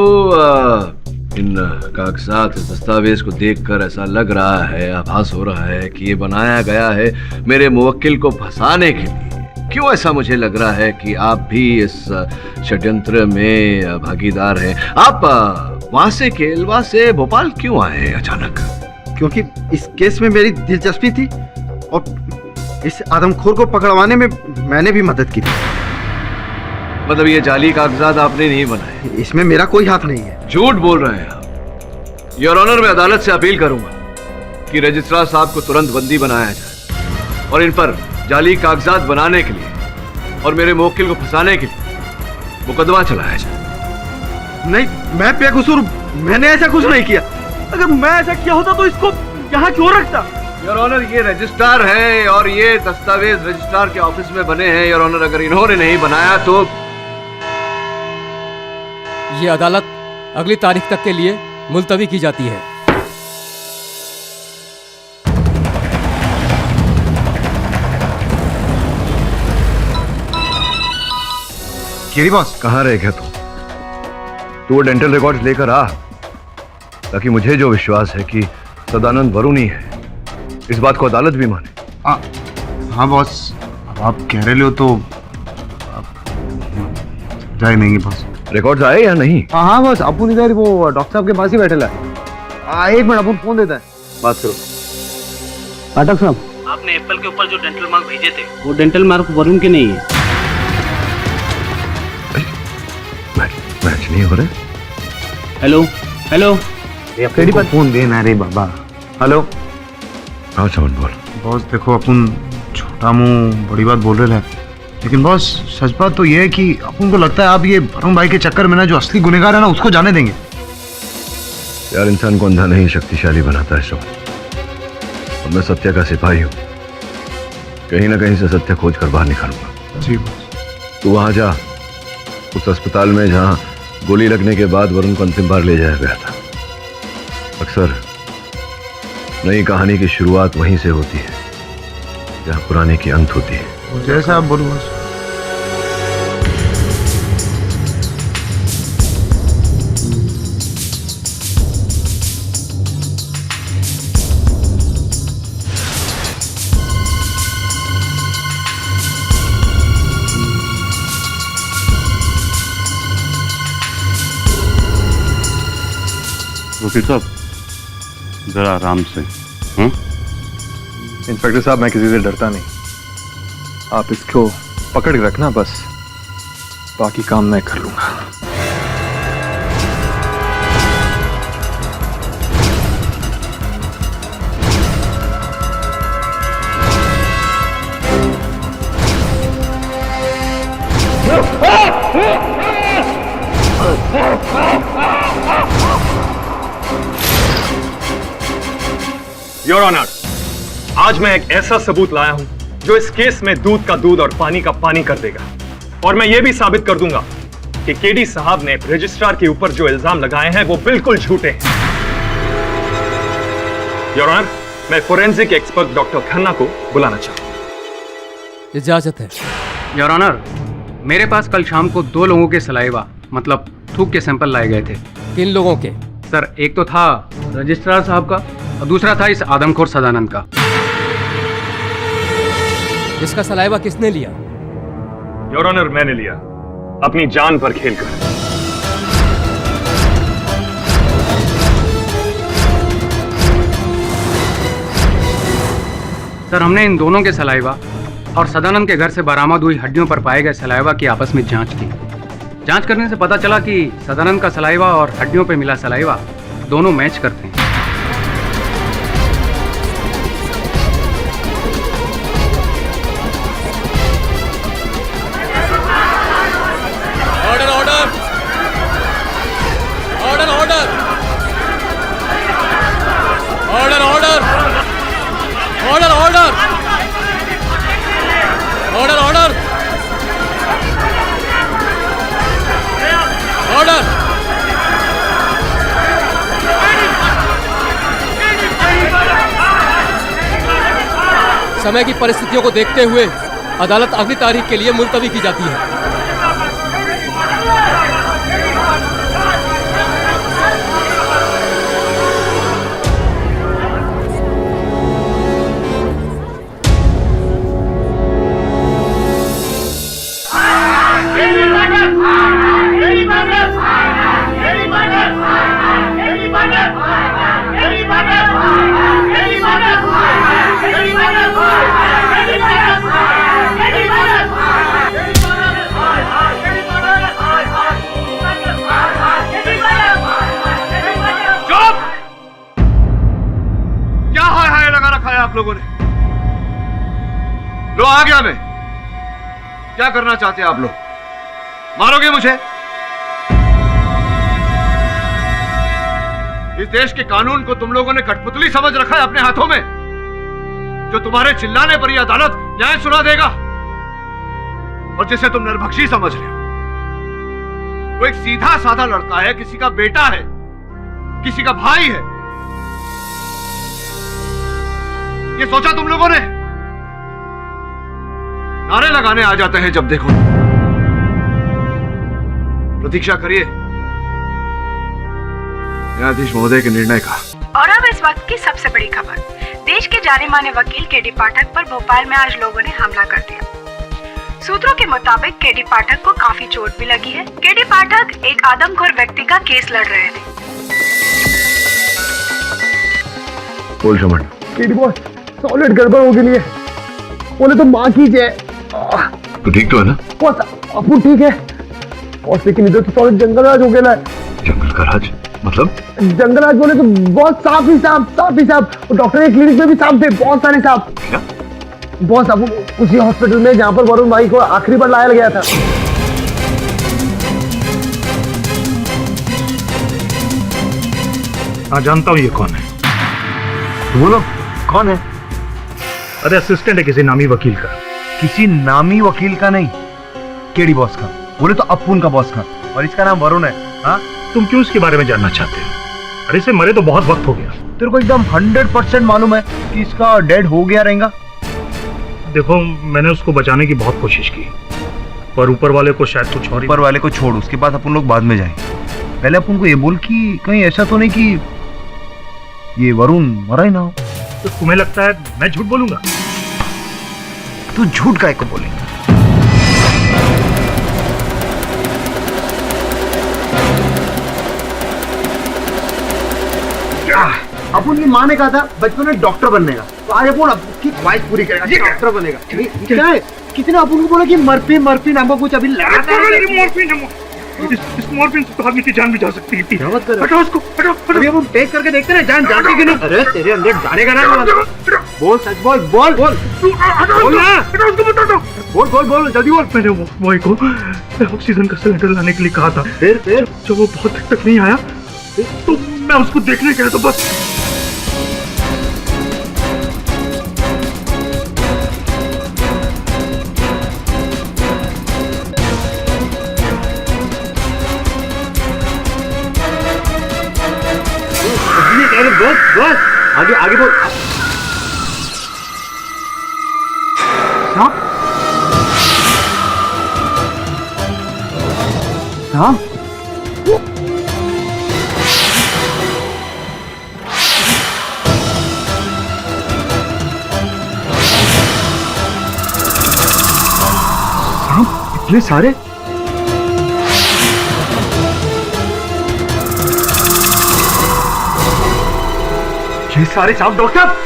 इन कागजात, दस्तावेज को देखकर ऐसा लग रहा है, आभास हो रहा है कि ये बनाया गया है मेरे मुवक्किल को फंसाने के लिए। क्यों ऐसा मुझे लग रहा है कि आप भी इस षड्यंत्र में भागीदार हैं? आप वहां से, केलवा से भोपाल क्यों आए अचानक? क्योंकि इस केस में मेरी दिलचस्पी थी और इस आदमखोर को पकड़वाने में मैंने भी मदद की थी। मतलब ये जाली कागजात आपने नहीं बनाए? इसमें मेरा कोई हाथ नहीं है। झूठ बोल रहे हैं आप। योर ऑनर, मैं अदालत से अपील करूंगा कि रजिस्ट्रार साहब को तुरंत बंदी बनाया जाए और इन पर जाली कागजात बनाने के लिए और मेरे मुवक्किल को फंसाने के लिए मुकदमा चलाया जाए। नहीं, मैं बेकसूर, मैंने ऐसा कुछ नहीं किया। अगर मैं ऐसा किया होता तो इसको यहाँ क्यों रखता? योर ऑनर, ये रजिस्ट्रार है और ये दस्तावेज रजिस्ट्रार के ऑफिस में बने हैं। योर ऑनर, अगर इन्होंने नहीं बनाया तो ये अदालत अगली तारीख तक के लिए मुलतवी की जाती है। केरी बॉस, कहाँ रह गया तू वो डेंटल रिकॉर्ड्स लेकर आ, ताकि मुझे जो विश्वास है कि सदानंद वरुण ही है, इस बात को अदालत भी माने। हाँ बॉस, अब आप कह रहे हो तो जाए नहीं बॉस। रिकॉर्ड्स आए या नहीं? हाँ बॉस, अपन इधर वो डॉक्टर साहब के पास ही बैठे है। एक मिनट, अपन फोन देता है, बात करो। पाठक साहब, आपने एप्पल के ऊपर जो डेंटल मार्क भेजे थे वो डेंटल मार्क वरुण के नहीं है। मैच नहीं हो रहे। हेलो हेलो, तेरी बात फोन देना रे बाबा। हेलो। हाँ चमन बोल। बॉस देखो, अपन छोटा मुंह बड़ी बात बोल रहे हैं, लेकिन बॉस सच बात तो ये है कि अपन को लगता है आप ये वरुण भाई के चक्कर में ना जो असली गुनहगार है ना उसको जाने देंगे। यार, इंसान को अंधा नहीं शक्तिशाली बनाता है शोक। और मैं सत्य का सिपाही हूँ, कहीं ना कहीं से सत्य खोज कर बाहर निकालूंगा। जी बॉस। तू वहां जा, उस अस्पताल में जहां गोली लगने के बाद वरुण को अंतिम बार ले जाया गया था। अक्सर नई कहानी की शुरुआत वहीं से होती है जहां पुराने की अंत होती है। जैसा आप बोलो बॉस। वकील साहब, जरा आराम से। इंस्पेक्टर साहब, मैं किसी से डरता नहीं। आप इसको पकड़ के रखना, बस बाकी काम मैं कर लूंगा। योर ऑनर, आज मैं एक ऐसा सबूत लाया हूं जो इस केस में दूध का दूध और पानी का पानी कर देगा। और मैं यह भी साबित कर दूंगा कि केडी साहब ने रजिस्ट्रार के ऊपर जो इल्जाम लगाए हैं वो बिल्कुल झूठे हैं। योर ऑनर, मैं फोरेंसिक एक्सपर्ट डॉक्टर खन्ना को बुलाना चाहता हूं। इजाजत है। योर ऑनर, मेरे पास कल शाम को 2 लोगों के सलाइवा मतलब थूक के सैंपल लाए गए थे। किन लोगों के? सर, एक तो था रजिस्ट्रार साहब का और दूसरा था इस आदमखोर सदानंद का। इसका सलाइवा किसने लिया? योर ऑनर, मैंने लिया, अपनी जान पर खेलकर। सर, हमने इन दोनों के सलाइवा और सदानंद के घर से बरामद हुई हड्डियों पर पाए गए सलाइवा की आपस में जांच की। जांच करने से पता चला कि सदानंद का सलाइवा और हड्डियों पर मिला सलाइवा दोनों मैच करते हैं। Order order order order order order order order order order order. समय की परिस्थितियों को देखते हुए अदालत अगली तारीख के लिए मुलतवी की जाती है। आप लोगों ने लो, आ गया मैं। क्या करना चाहते हैं आप लोग? मारोगे मुझे? इस देश के कानून को तुम लोगों ने कठपुतली समझ रखा है अपने हाथों में। जो तुम्हारे चिल्लाने पर यह अदालत न्याय सुना देगा, और जिसे तुम निर्भक्षी समझ रहे हो, वो एक सीधा साधा लड़का है, किसी का बेटा है, किसी का भाई है। ये सोचा तुम लोगों ने? नारे लगाने आ जाते हैं जब देखो। प्रतीक्षा करिए न्यायाधीश महोदय के निर्णय का। और अब इस वक्त की सबसे बड़ी खबर, देश के जाने माने वकील केडी पाठक पर भोपाल में आज लोगों ने हमला कर दिया। सूत्रों के मुताबिक केडी पाठक को काफी चोट भी लगी है। केडी पाठक एक आदमखोर व्यक्ति का केस लड़ रहे थे। बोल रमन। केडी बॉस, सॉलिड गड़बड़ हो गई है। बोले तो माँ की जय। तो ठीक तो है ना? बॉस अपन ठीक है बॉस, लेकिन इधर तो सॉलिड जंगल राज हो गया है। जंगल का राज मतलब? जंगल राज बोले तो बहुत सांप ही सांप। डॉक्टर के क्लिनिक में भी सांप थे, बहुत सारे सांप। क्या बॉस, अब उसी हॉस्पिटल में जहाँ पर वरुण भाई को आखिरी बार लाया गया था। हाँ जानता हूँ ये कौन है। बोलो कौन है? अरे असिस्टेंट है किसी नामी वकील का। किसी नामी वकील का नहीं, केडी बॉस का। बोले तो अपुन का बॉस का, और इसका नाम वरुण है। हाँ, तुम क्यों इसके बारे में जानना चाहते हो? अरे इसे मरे तो बहुत वक्त हो गया। तेरे को एकदम 100% मालूम है कि इसका डेड हो गया रहेगा। देखो, मैंने उसको बचाने की बहुत कोशिश की, पर ऊपर वाले को शायद कुछ और। ऊपर वाले को छोड़, उसके बाद अपन लोग बाद में जाएंगे। पहले अपन को ये बोल कि कहीं ऐसा तो नहीं कि ये वरुण मरा ही ना हो। तो तुम्हें लगता है मैं झूठ बोलूंगा? तू झूठ काहे को बोलेगा? अपन की माँ ने कहा था बचपन में डॉक्टर बनने का, तो आज अपन की ख्वाहिश पूरी करेगा, डॉक्टर बनेगा। क्या है? कितने अपन को बोला कि मर्फी नाम का कुछ अभी लगाता है। इस मॉर्फिन से तो आदमी की जान भी जा सकती है। हटाओ उसको, हटाओ। अभी हम टेस्ट करके देखते हैं जान जाती कि नहीं। अरे तेरे अंदर जानेगा ना। बोल सच बोल बोल बोल बोल जल्दी बोल। मैंने वो बॉय को ऑक्सीजन का सिलेंडर लाने के लिए कहा था। फिर जब वो बहुत देर तक नहीं आया तो मैं उसको देखने गया तो बस। बस आगे आगे बोल। सांप सांप इतने सारे? ये सारे सांप डॉक्टर?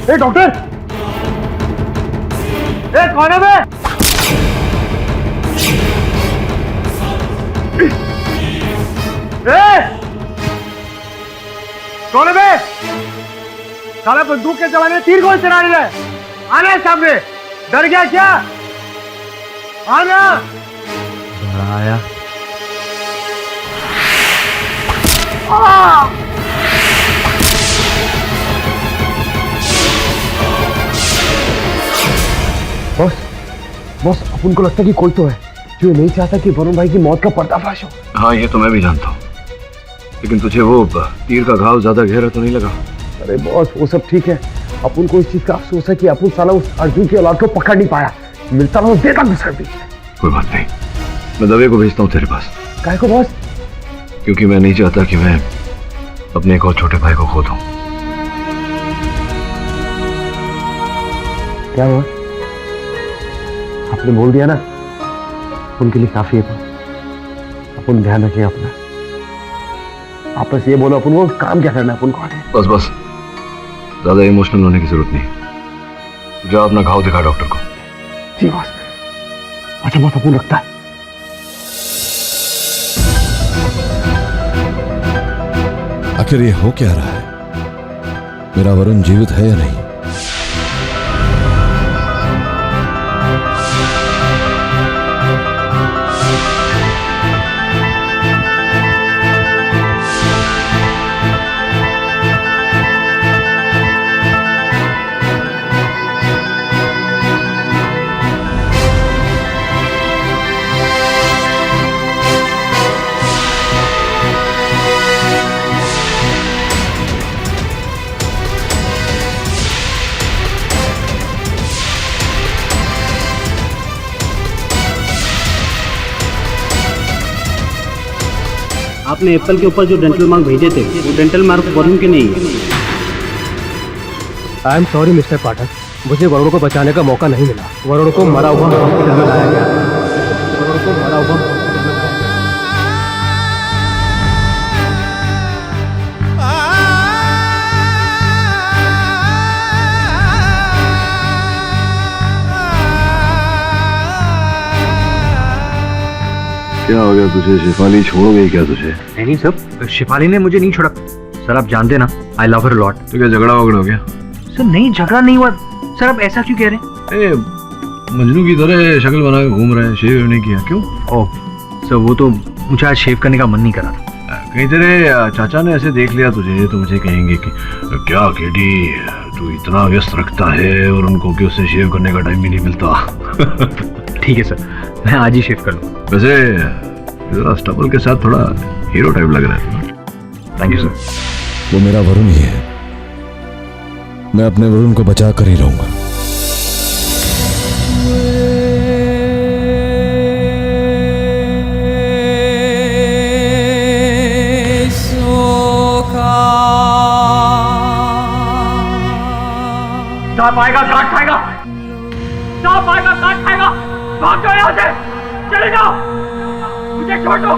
ए डॉक्टर, ए कौन है बे? कौन है बे? साला बंदूक के जमाने तीर कौन चला रहा है? आना सामने। डर गया क्या? आना। आया। बॉस बॉस, अपन को लगता है कि कोई तो है जो नहीं चाहता कि वरुण भाई की मौत का पर्दाफाश हो। हाँ, ये तो मैं भी जानता हूँ, लेकिन तुझे वो तीर का घाव ज्यादा गहरा तो नहीं लगा? अरे बॉस, वो सब ठीक है। अपन को इस चीज का अफसोस है कि अपन साला उस अर्जुन की औलाद को पकड़ नहीं पाया। मिलता ना देता घुसर दी। कोई बात नहीं, मैं दवे को भेजता हूँ तेरे पास। काहे को बॉस? क्योंकि मैं नहीं चाहता कि मैं अपने एक और छोटे भाई को खो दूं। क्या हुआ? आपने बोल दिया ना उनके लिए काफी है। अपन ध्यान रखिए अपना। आप बस ये बोलो अपन को काम क्या करना है, अपन को आगे। बस बस, ज्यादा इमोशनल होने की जरूरत नहीं। जाओ अपना घाव दिखा डॉक्टर को। जी बॉस। अच्छा बॉस, अपन रखता है। आखिर ये हो क्या रहा है? मेरा वरुण जीवित है या नहीं? आपने एप्पल के ऊपर जो डेंटल मार्क भेजे थे वो डेंटल मार्क वरुण के नहीं है। आई एम सॉरी मिस्टर पाठक, मुझे वरुण को बचाने का मौका नहीं मिला। वरुण को मरा हुआ हॉस्पिटल में लाया गया। वरुण को मरा हुआ हॉस्पिटल में लाया गया। क्या हो गया तुझे? शेफाली छोड़ गई क्या तुझे? नहीं सर, शेफाली ने मुझे नहीं छोड़ा। सर आप जानते ना, आई लव हर लॉट। तो क्या झगड़ा वगड़ा हो गया? सर नहीं, झगड़ा नहीं हुआ। सर आप ऐसा क्यों कह रहे हैं? मजनू की तरह शक्ल बना के घूम रहे हैं, शेव नहीं किया क्यों? ओह सर, वो तो मुझे आज शेव करने का मन नहीं करा था। कहीं तेरे चाचा ने ऐसे देख लिया तुझे तो मुझे कहेंगे कि क्या केडी तू इतना व्यस्त रखता है और उनको कि उससे शेव करने का टाइम ही नहीं मिलता। ठीक है सर, मैं आज ही शेव कर लूँ। वैसे स्टबल के साथ थोड़ा हीरो टाइप लग रहा है। Thank you sir. वो मेरा वरुण ही है, मैं अपने वरुण को बचा कर ही रहूंगा। सांप आएगा काट खाएगा, सांप आएगा काट खाएगा। भाग जाओ यहाँ से, चले जाओ, मुझे छोड़ दो।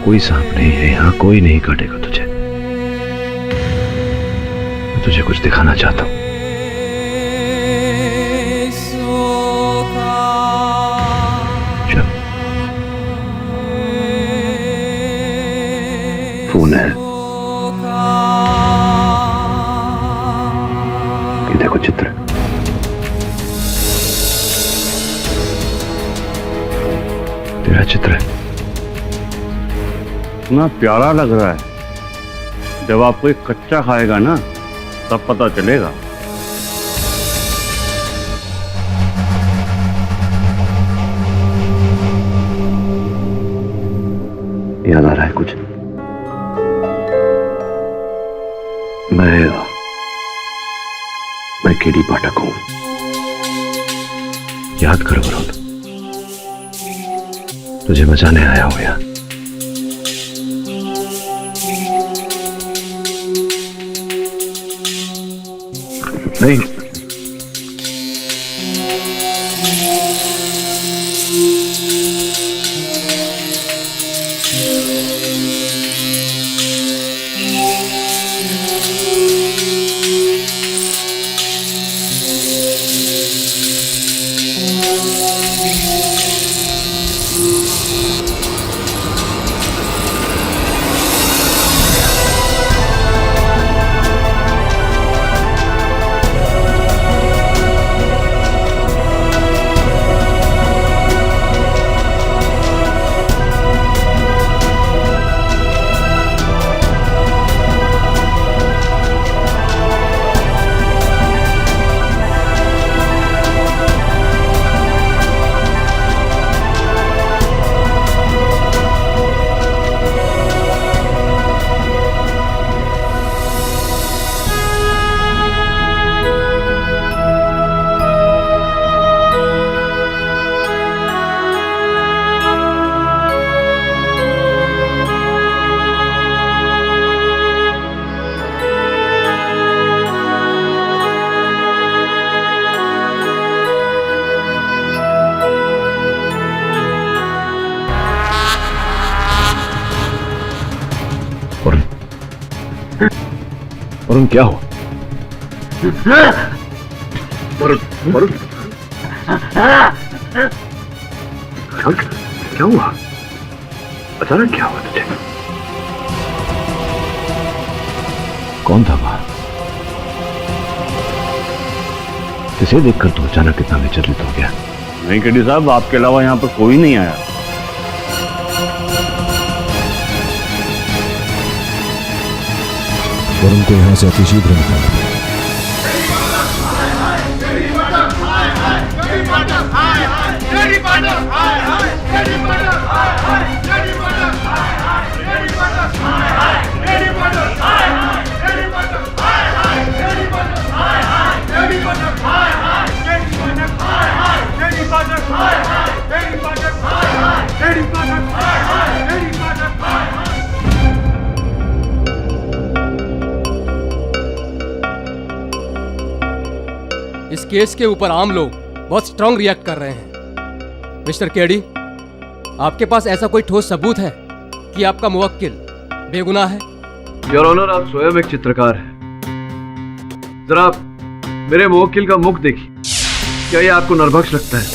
कोई सांप नहीं है यहाँ, कोई नहीं काटेगा तुझे। मैं तुझे कुछ दिखाना चाहता हूँ। चल, फोन है, ये देखो चित्र। तेरा चित्र है। इतना प्यारा लग रहा है। जब आप कोई कच्चा खाएगा ना तब पता चलेगा। याद आ रहा है कुछ? मैं केडी पाठक हूं। याद कर वरुण, तुझे बचाने आया हूं यहाँ। नहीं, वरुण, वरुण क्या हुआ? वरुण, वरुण क्या हुआ? अचानक क्या हुआ तुझे? कौन था वहां? किसे देखकर तू अचानक इतना विचलित हो गया? नहीं केडी साहब, आपके अलावा यहाँ पर कोई नहीं आया। वरुण को यहां से अतिशीघ्र निकाला। इस केस के ऊपर आम लोग बहुत स्ट्रांग रिएक्ट कर रहे हैं। मिस्टर केडी, आपके पास ऐसा कोई ठोस सबूत है कि आपका मुवक्किल बेगुनाह है? योर ऑनर, आप स्वयं एक चित्रकार हैं। जरा मेरे मुवक्किल का मुख देखिए, क्या ये आपको नरभक्ष लगता है?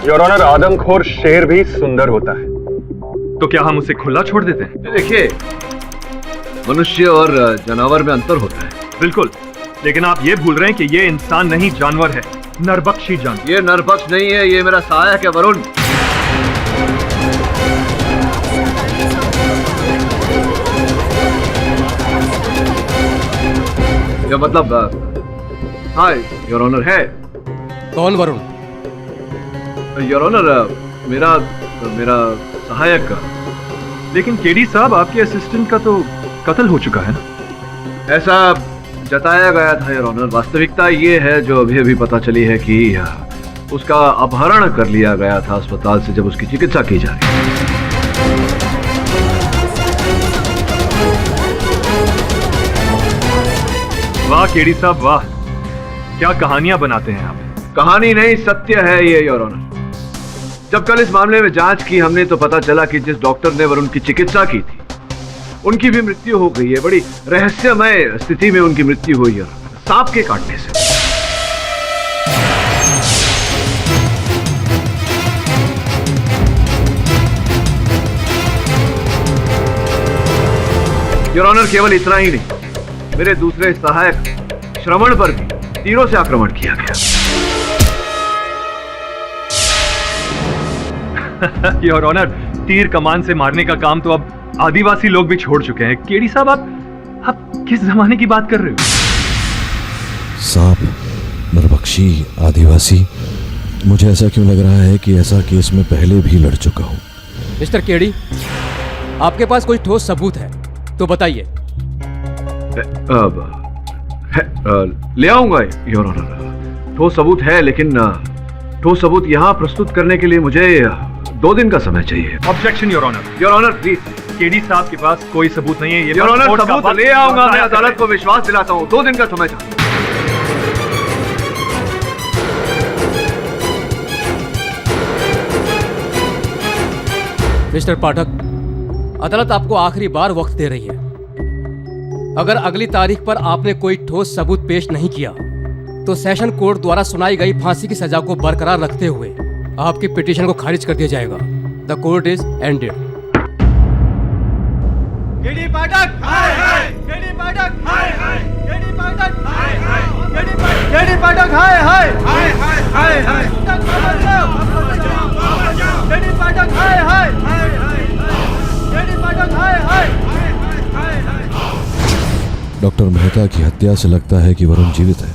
योर ऑनर, आदमखोर शेर भी सुंदर होता है, तो क्या हम उसे खुला छोड़ देते हैं? देखिए, मनुष्य और जानवर में अंतर होता है। बिल्कुल, लेकिन आप ये भूल रहे हैं कि ये इंसान नहीं, जानवर है, नरभक्षी जानवर। ये नरभक्ष नहीं है, ये मेरा सहायक है वरुण। ये मतलब हाँ योर ऑनर है। कौन वरुण? योर ऑनर, मेरा मेरा सहायक का। लेकिन केडी साहब, आपके असिस्टेंट का तो कत्ल हो चुका है ना? ऐसा जताया गया था योर ऑनर। वास्तविकता ये है जो अभी अभी पता चली है कि उसका अपहरण कर लिया गया था अस्पताल से जब उसकी चिकित्सा की जा रही थी। वाह केडी साहब, वाह, क्या कहानियां बनाते हैं आप। कहानी नहीं, सत्य है ये योर ऑनर। जब कल इस मामले में जांच की हमने तो पता चला कि जिस डॉक्टर ने वरुण की चिकित्सा की थी उनकी भी मृत्यु हो गई है। बड़ी रहस्यमय स्थिति में उनकी मृत्यु हुई है, सांप के काटने से। योर ऑनर, केवल इतना ही नहीं, मेरे दूसरे सहायक श्रवण पर भी तीरों से आक्रमण किया गया। योर ऑनर, तीर कमान से मारने का काम तो अब आदिवासी लोग भी छोड़ चुके हैं। केडी साहब, आप किस जमाने की बात कर रहे हो? सांप, नरभक्षी, आदिवासी, मुझे ऐसा क्यों लग रहा है कि ऐसा केस में पहले भी लड़ चुका हूं। मिस्टर केडी, आपके पास कोई ठोस सबूत है तो बताइए। ले आऊंगा योर ऑनर। ठोस सबूत है, लेकिन ठोस सबूत यहां प्रस्तुत करने के लिए मुझे 2 दिन का समय चाहिए। Objection your honour. Your honour please. KD साहब के पास कोई सबूत नहीं है। ये योर ऑनर, सबूत ले आऊंगा। मैं अदालत को विश्वास दिलाता हूं। 2 दिन का समय चाहिए। मिस्टर पाठक, अदालत आपको आखिरी बार वक्त दे रही है। अगर अगली तारीख पर आपने कोई ठोस सबूत पेश नहीं किया तो सेशन कोर्ट द्वारा सुनाई गई फांसी की सजा को बरकरार रखते हुए आपकी पिटीशन को खारिज कर दिया जाएगा। The court is ended. KD Pathak, hi hi. KD Pathak, hi hi. KD Pathak, hi hi. KD Pathak, hi hi. Hi hi hi hi. KD Pathak, hi hi. KD Pathak, hi hi. Doctor Mehta की हत्या से लगता है कि वरुण जीवित है।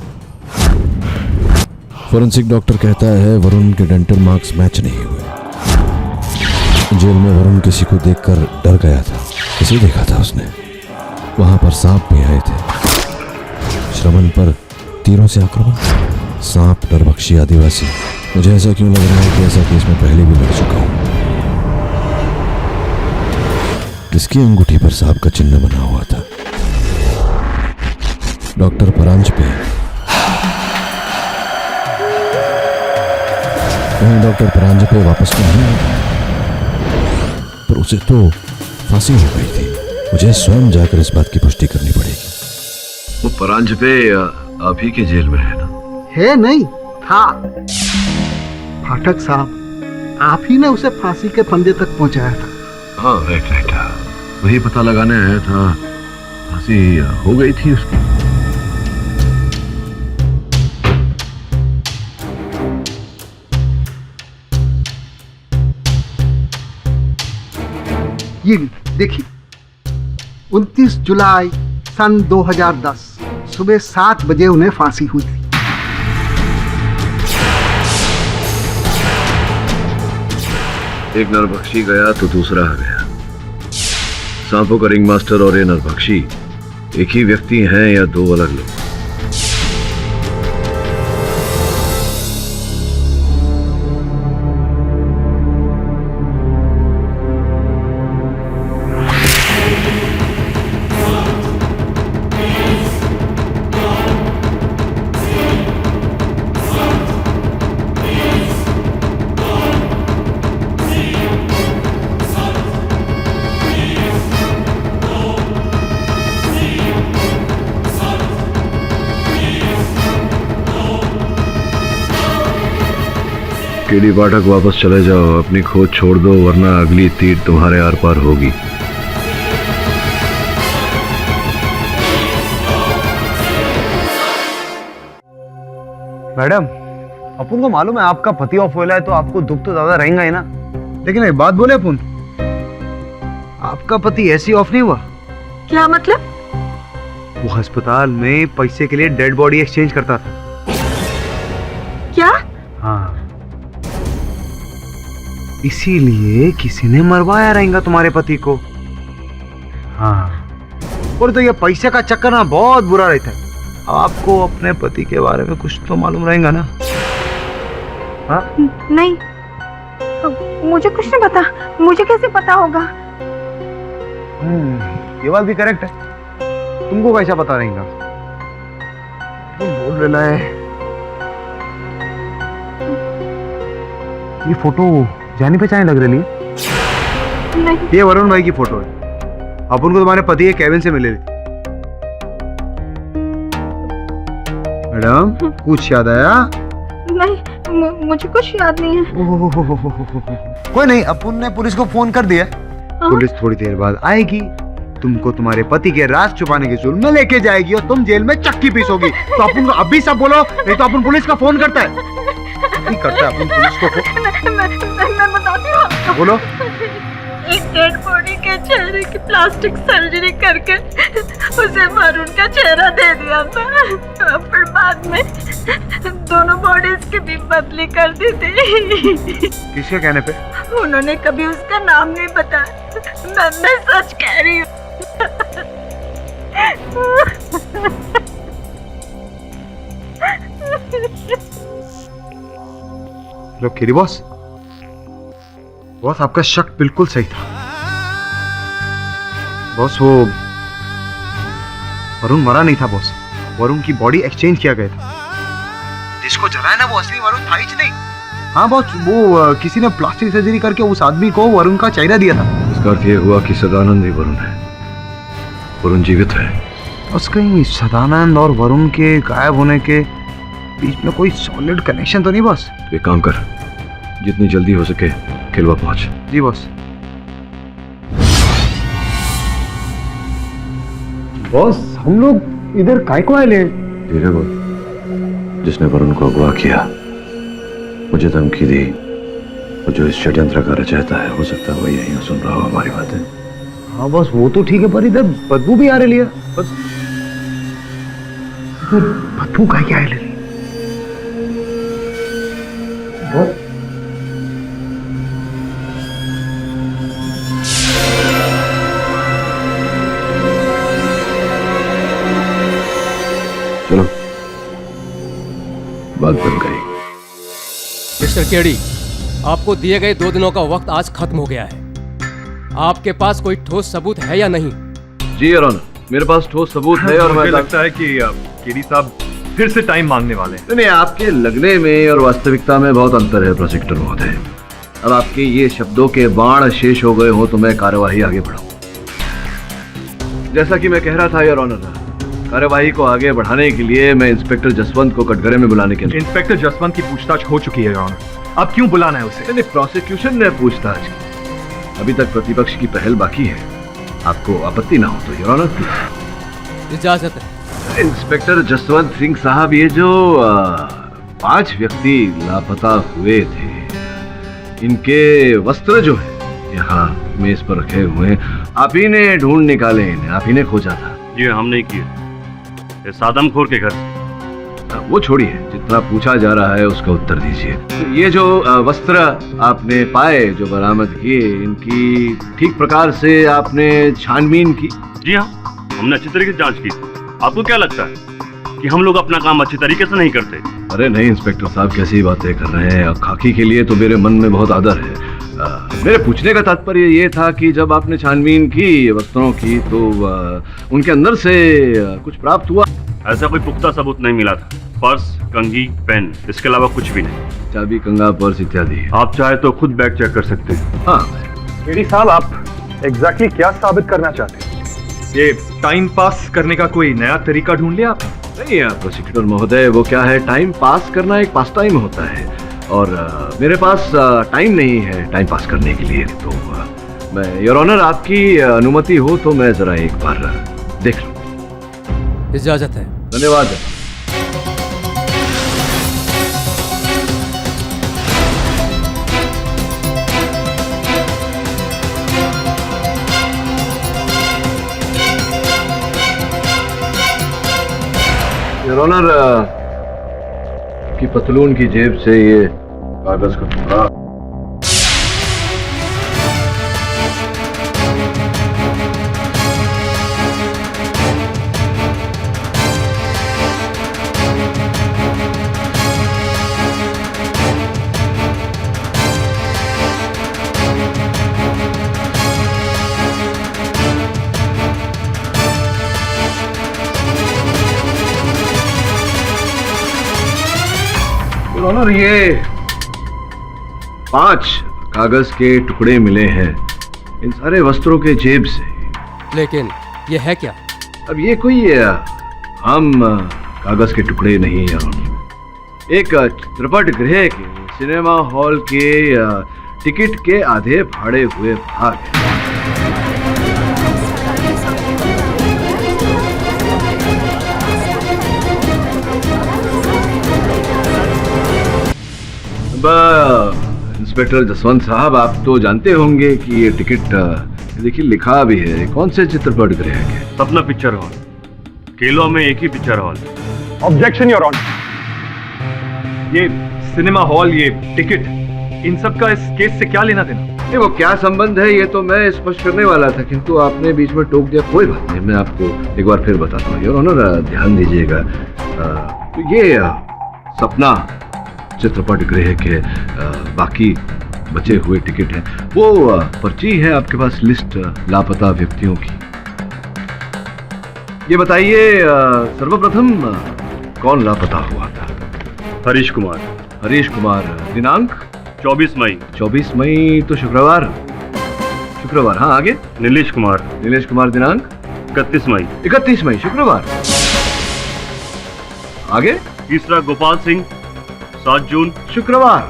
Forensic doctor कहता है वरुण के डेंटल मार्क्स मैच नहीं हुए। जेल में वरुण किसी को देखकर डर गया था। किसे देखा था उसने? वहां पर सांप भी आए थे। श्रवण पर तीरों से आक्रमण, सांप, नरभक्षी, आदिवासी। मुझे ऐसा क्यों लग रहा है कि ऐसा केस में पहले भी लड़ चुका हूं। किसकी अंगूठी पर सांप का चिन्ह बना हुआ था? डॉक्टर परांज पे। कहीं डॉक्टर परांज पे वापस तो नहीं आया? उसे तो फांसी हो गई थी। मुझे स्वयं जाकर इस बात की पुष्टि करनी पड़ेगी। वो परांजपे आप ही के जेल में है ना? है नहीं था। पाठक साहब, आप ही ने उसे फांसी के फंदे तक पहुंचाया था। हाँ राइट, वही पता लगाने आया था। फांसी हो गई थी उसकी। ये देखिए, 29 जुलाई सन 2010 सुबह 7 बजे उन्हें फांसी हुई थी। एक नरभक्षी गया तो दूसरा आ गया। सांपों का रिंग मास्टर और ये नरभक्षी एक ही व्यक्ति हैं या दो अलग लोग? केडी पाठक, वापस चले जाओ। अपनी खोज छोड़ दो, वरना अगली तीर तुम्हारे आर पार होगी। मैडम, अपन को मालूम है आपका पति ऑफ हुआ है, तो आपको दुख तो ज्यादा रहेगा ही ना। लेकिन एक बात बोले अपन, आपका पति ऐसी ऑफ नहीं हुआ। क्या मतलब? वो अस्पताल में पैसे के लिए डेड बॉडी एक्सचेंज करता था। क्या? हाँ, इसीलिए किसी ने मरवाया रहेगा तुम्हारे पति को। हाँ, और तो ये पैसे का चक्कर ना बहुत बुरा रहता है। आपको अपने पति के बारे में कुछ तो मालूम रहेगा ना? हाँ? नहीं, मुझे कुछ नहीं पता। मुझे कैसे पता होगा? ये बात भी करेक्ट है। तुमको कैसा पता रहेगा? तुम बोल रहा है। ये फोटो जानी पहचानी लग रही है। नहीं। ये वरुण भाई की फोटो है। अपन को तुम्हारे पति के केबिन से मिले। मैडम, कुछ याद आया? नहीं, मुझे कुछ याद नहीं है। कोई नहीं, अपन ने पुलिस को फोन कर दिया। पुलिस थोड़ी देर बाद आएगी, तुमको तुम्हारे पति के राज छुपाने के जुर्म में लेके जाएगी और तुम जेल में चक्की पीसोगी। तो अपन को अभी सब बोलो, नहीं तो अपन पुलिस का फोन करता है। नहीं करता है अपन पुलिस को फोन। मैं बताती हूँ। बोलो। एक डेड बॉडी के चेहरे की प्लास्टिक सर्जरी करके उसे वरुण का चेहरा दे दिया था। फिर बाद में दोनों बॉडीज की भी बदली कर दी थी। किसके कहने पे? उन्होंने कभी उसका नाम नहीं बताया। मैं सच कह रही हूँ। लो केरी बॉस, बॉस आपका शक बिल्कुल सही था। बॉस, वो वरुण मरा नहीं था बॉस। वरुण की बॉडी एक्सचेंज किया गया था। जिसको जलाया ना वो असली वरुण था ही नहीं। हाँ बॉस, वो किसी ने प्लास्टिक सर्जरी करके उस आदमी को वरुण का चेहरा दिया था। इसका अर्थ ये हुआ कि सदानंद ही वरुण है। वरुण जीवित है। बस कहीं सदानंद और वरुण के गायब होने के बीच में कोई सॉलिड कनेक्शन तो नहीं बॉस? तो एक काम कर, जितनी जल्दी हो सके किलवा पहुंच। जी बॉस। बॉस, हम लोग इधर काय को आए? धीरे बोल। जिसने वरुण को अगवा किया, मुझे धमकी दी, और जो इस षड्यंत्र का रचयिता है, हो सकता है वो यहीं सुन रहा हो हमारी बातें। हाँ बॉस, वो तो ठीक है, पर इधर बदबू भी आ रही है। बदबू का क्या है? चलो, बात बन गई। मिस्टर केडी, आपको दिए गए 2 दिनों का वक्त आज खत्म हो गया है। आपके पास कोई ठोस सबूत है या नहीं? जी योर ऑनर, मेरे पास ठोस सबूत है और मुझे लगता है कि केडी साहब फिर से टाइम मांगने वाले हैं। नहीं, आपके लगने में और वास्तविकता में बहुत अंतर है प्रोसिक्यूटर महोदय। अब आपके ये शब्दों के बाण शेष हो गए हो तो मैं कार्यवाही आगे बढ़ाऊं। जैसा कि मैं कह रहा था योर ऑनर, कार्यवाही को आगे बढ़ाने के लिए मैं इंस्पेक्टर जसवंत को कटघरे में बुलाने के लिए। इंस्पेक्टर जसवंत की पूछताछ हो चुकी है योर ऑनर। अब क्यों बुलाना है उसे? नहीं, प्रोसिक्यूशन ने पूछताछ की, अभी तक प्रतिपक्ष की पहल बाकी है। आपको आपत्ति ना हो तो योर ऑनर। इजाजत है। इंस्पेक्टर जसवंत सिंह साहब, ये जो 5 व्यक्ति लापता हुए थे, इनके वस्त्र जो है यहाँ मेज पर रखे हुए हैं, आप ही ने ढूंढ निकाले इन्हें, आप ही ने खोजा था? ये हम नहीं किए, ये सादमखोर के घर से। वो छोड़िए, जितना पूछा जा रहा है उसका उत्तर दीजिए। तो ये जो वस्त्र आपने पाए, जो बरामद किए, इनकी ठीक प्रकार से आपने छानबीन की? जी हाँ, हमने अच्छी तरीके से जांच की। आपको क्या लगता है कि हम लोग अपना काम अच्छी तरीके से नहीं करते? अरे नहीं इंस्पेक्टर साहब, कैसी बातें कर रहे हैं। खाकी के लिए तो मेरे मन में बहुत आदर है। मेरे पूछने का तात्पर्य ये था कि जब आपने छानबीन की वस्त्रों की तो उनके अंदर से कुछ प्राप्त हुआ? ऐसा कोई पुख्ता सबूत नहीं मिला था। पर्स, कंघी, पेन, इसके अलावा कुछ भी नहीं। चाबी, कंगा, पर्स इत्यादि। आप चाहे तो खुद बैग चेक कर सकते हैं। हाँ। केडी साहब, आप एग्जैक्टली क्या साबित करना चाहते हैं? ये टाइम पास करने का कोई नया तरीका ढूंढ लिया आपने? नहीं प्रोसिक्यूटर महोदय, वो क्या है, टाइम पास करना एक पास टाइम होता है और मेरे पास टाइम नहीं है टाइम पास करने के लिए। तो मैं योर ऑनर, आपकी अनुमति हो तो मैं जरा एक बार देख लूं। इजाजत है। धन्यवाद। योर ऑनर, की पतलून की जेब से ये कागज का टुकड़ा ऑनर, ये 5 कागज के टुकड़े मिले हैं इन सारे वस्त्रों के जेब से। लेकिन ये है क्या? अब ये कोई आम कागज के टुकड़े नहीं है। एक चित्रपट गृह के सिनेमा हॉल के टिकट के आधे फाड़े हुए भाग हैं। इंस्पेक्टर जसवंत साहब, आप तो जानते होंगे कि ये टिकट देखिए लिखा भी है। कौन से चित्रपट गृह के? सपना पिक्चर हॉल, केलो में एक ही picture hall. Objection your honour. ये सिनेमा हॉल, ये टिकट, इन सब का इस केस से क्या लेना देना? नहीं, वो क्या संबंध है ये तो मैं स्पष्ट करने वाला था, किंतु आपने बीच में टोक दिया। कोई बात नहीं, मैं आपको एक बार फिर बताता हूँ। योर ऑनर, ध्यान दीजिएगा, तो ये सपना चित्रपट गृह के बाकी बचे हुए टिकट हैं। वो पर्ची है आपके पास, लिस्ट लापता व्यक्तियों की। ये बताइए, सर्वप्रथम कौन लापता हुआ था? हरीश कुमार। हरीश कुमार, दिनांक 24 मई। 24 मई तो शुक्रवार। शुक्रवार, हाँ, आगे? नीलेश कुमार। नीलेश कुमार, दिनांक 31 मई। 31 मई, शुक्रवार। आगे? तीसरा गोपाल सिंह, 7 जून, शुक्रवार।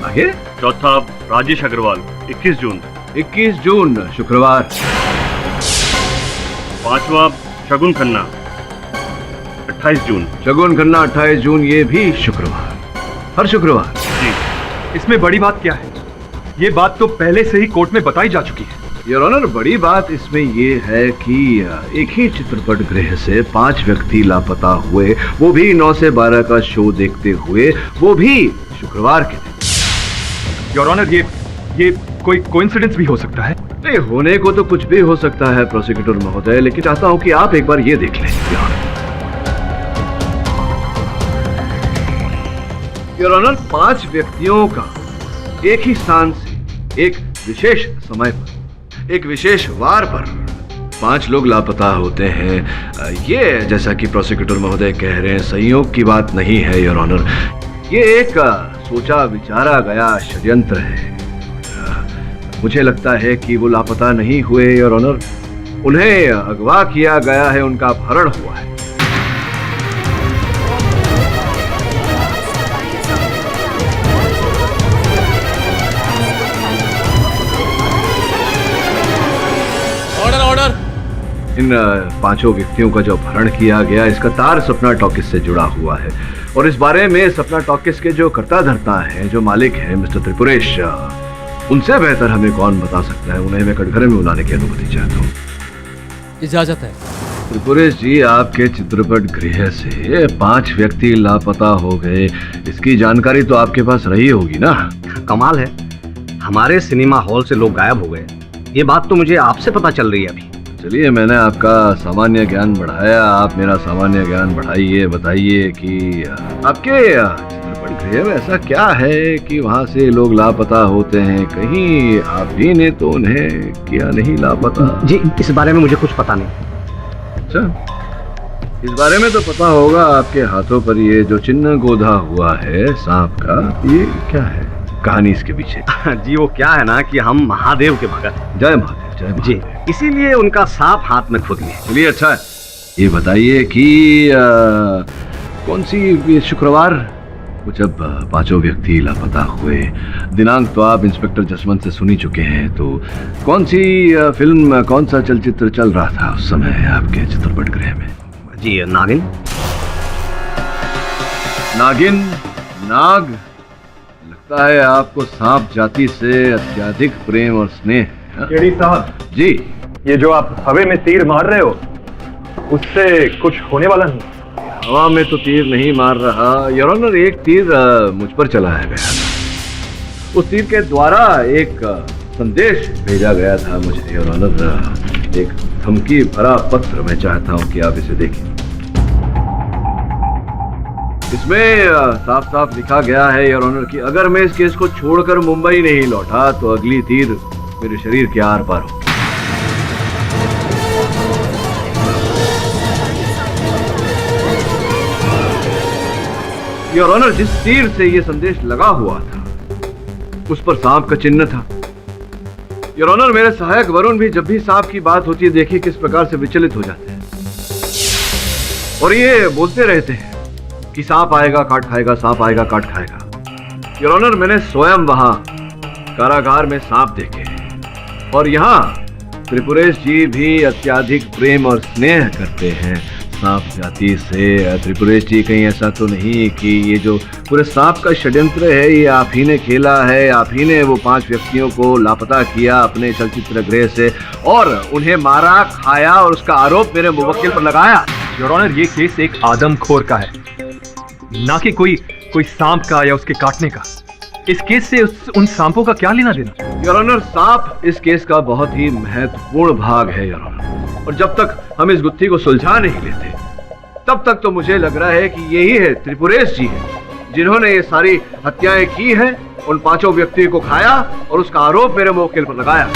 आगे? चौथा राजेश अग्रवाल, 21 जून। 21 जून, शुक्रवार। पांचवा शगुन खन्ना, 28 जून। शगुन खन्ना, 28 जून, ये भी शुक्रवार, हर शुक्रवार। जी। इसमें बड़ी बात क्या है? ये बात तो पहले से ही कोर्ट में बताई जा चुकी है। योर ऑनर, बड़ी बात इसमें ये है कि एक ही चित्रपट गृह से 5 व्यक्ति लापता हुए, वो भी 9 से 12 का शो देखते हुए, वो भी शुक्रवार के दिन। योर ऑनर, ये कोई कोइंसिडेंस भी हो सकता है? नहीं, होने को तो कुछ भी हो सकता है प्रोसिक्यूटर महोदय, लेकिन चाहता हूं कि आप एक बार ये देख लें। योर ऑनर, 5 व्यक्तियों का एक ही स्थान से, एक विशेष समय पर, एक विशेष वार पर 5 लोग लापता होते हैं। ये, जैसा कि प्रोसिक्यूटर महोदय कह रहे हैं, संयोग की बात नहीं है योर ऑनर। ये एक सोचा विचारा गया षड्यंत्र है। मुझे लगता है कि वो लापता नहीं हुए योर ऑनर, उन्हें अगवा किया गया है, उनका अपहरण हुआ है। Order order. इन 5 व्यक्तियों का जो अपहरण किया गया, इसका तार सपना टॉकीज से जुड़ा हुआ है और इस बारे में सपना टॉकीज के जो कर्ता धर्ता हैं, जो मालिक हैं मिस्टर त्रिपुरेश, उनसे बेहतर हमें कौन बता सकता है। उन्हें मैं कटघरे में बुलाने की अनुमति चाहता हूँ। इजाजत है। त्रिपुरेश जी, आपके चित्रपट गृह से 5 व्यक्ति लापता हो गए, इसकी जानकारी तो आपके पास रही होगी ना? कमाल है, हमारे सिनेमा हॉल से लोग गायब हो गए। ये बात तो मुझे आपसे पता चल रही है अभी। चलिए, मैंने आपका सामान्य ज्ञान बढ़ाया, आप मेरा सामान्य ज्ञान बढ़ाइए। बताइए कि आपके चित्रपट गृह में ऐसा क्या है कि वहाँ से लोग लापता होते हैं? कहीं आप ही ने तो उन्हें किया नहीं लापता? जी, इस बारे में मुझे कुछ पता नहीं। अच्छा, इस बारे में तो पता होगा। आपके हाथों पर ये जो चिन्ह गोधा हुआ है सांप का, ये क्या है? कहानी इसके पीछे? जी, वो क्या है ना कि हम महादेव के भगत। जय महादेव, जय महादेव। जी, इसीलिए उनका सांप हाथ में खुद लिए। चलिए, अच्छा है। ये बताइए कि कौन सी ये शुक्रवार को जब 5 व्यक्ति लापता हुए, दिनांक तो आप इंस्पेक्टर जसवंत से सुनी चुके हैं, तो कौन सी फिल्म, कौन सा चलचित्र चल रहा था उस समय आपके चित्रपट गृह में? जी, नागिन। नागिन? नाग? लगता है आपको सांप जाति से अत्यधिक प्रेम और स्नेह। केडी साहब जी, ये जो आप हवे में तीर मार रहे हो, उससे कुछ होने वाला नहीं। हवा में तो तीर नहीं मार रहा योर ऑनर, एक तीर मुझ पर चलाया गया। उस तीर के द्वारा एक संदेश भेजा गया था मुझे योर ऑनर, एक धमकी भरा पत्र। मैं चाहता हूं कि आप इसे देखें। इसमें साफ साफ लिखा गया है योर ऑनर कि अगर मैं इस केस को छोड़कर मुंबई नहीं लौटा तो अगली तीर मेरे शरीर के आर पार होगी। योर ऑनर, जिस तीर से ये संदेश लगा हुआ था उस पर सांप का चिन्ह था। योर ऑनर, मेरे सहायक वरुण भी जब भी सांप की बात होती है, देखिए किस प्रकार से विचलित हो जाते हैं और ये बोलते रहते हैं कि सांप आएगा काट खाएगा, सांप आएगा काट खाएगा। योर ऑनर, मैंने स्वयं वहां कारागार में सांप देखे और यहाँ त्रिपुरेश जी भी अत्यधिक प्रेम और स्नेह करते हैं सांप जाति से। त्रिपुरेश जी, कहीं ऐसा तो नहीं कि ये जो पूरे सांप का षड्यंत्र है ये आप ही ने खेला है? आप ही ने वो 5 व्यक्तियों को लापता किया अपने चलचित्र गृह से और उन्हें मारा, खाया और उसका आरोप मेरे मुवक्किल पर लगाया? योर ऑनर, ये केस एक आदमखोर का है, ना कि कोई सांप का या उसके काटने का। इस केस से उन सांपों का क्या लेना देना? योर ऑनर, सांप इस केस का बहुत ही महत्वपूर्ण भाग है योर ऑनर, और जब तक हम इस गुत्थी को सुलझा नहीं लेते तब तक तो मुझे लग रहा है कि यही है त्रिपुरेश जी है जिन्होंने ये सारी हत्याएं की हैं, उन 5 व्यक्तियों को खाया और उसका आरोप मेरे मुवक्किल पर लगाया।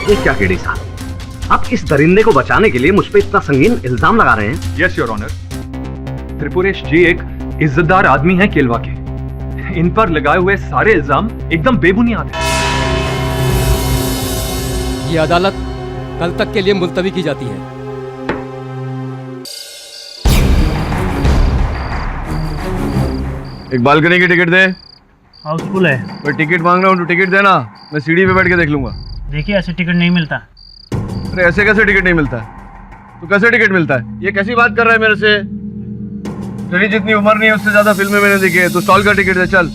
ये क्या केडी साहब, आप इस दरिंदे को बचाने के लिए मुझ पे इतना संगीन इल्जाम लगा रहे हैं? यस योर ऑनर, त्रिपुरेश जी एक इज्जतदार आदमी हैं केलवा के। इन पर लगाए हुए सारे इल्जाम एकदम बेबुनियाद हैं। ये अदालत कल तक के लिए मुलतवी की जाती है। एक बालकनी की टिकट दे। हाउसफुल है। मैं टिकट मांग रहा हूँ तो टिकट देना, मैं सीढ़ी पे बैठ के देख लूंगा। देखिए, ऐसे टिकट नहीं मिलता। अरे ऐसे कैसे टिकट नहीं मिलता है? तो कैसे टिकट मिलता है? ये कैसी बात कर रहा है मेरे से? तेरी जितनी उम्र नहीं है उससे ज्यादा फिल्में मैंने देखी है। तो स्टॉल का टिकट दे, चल।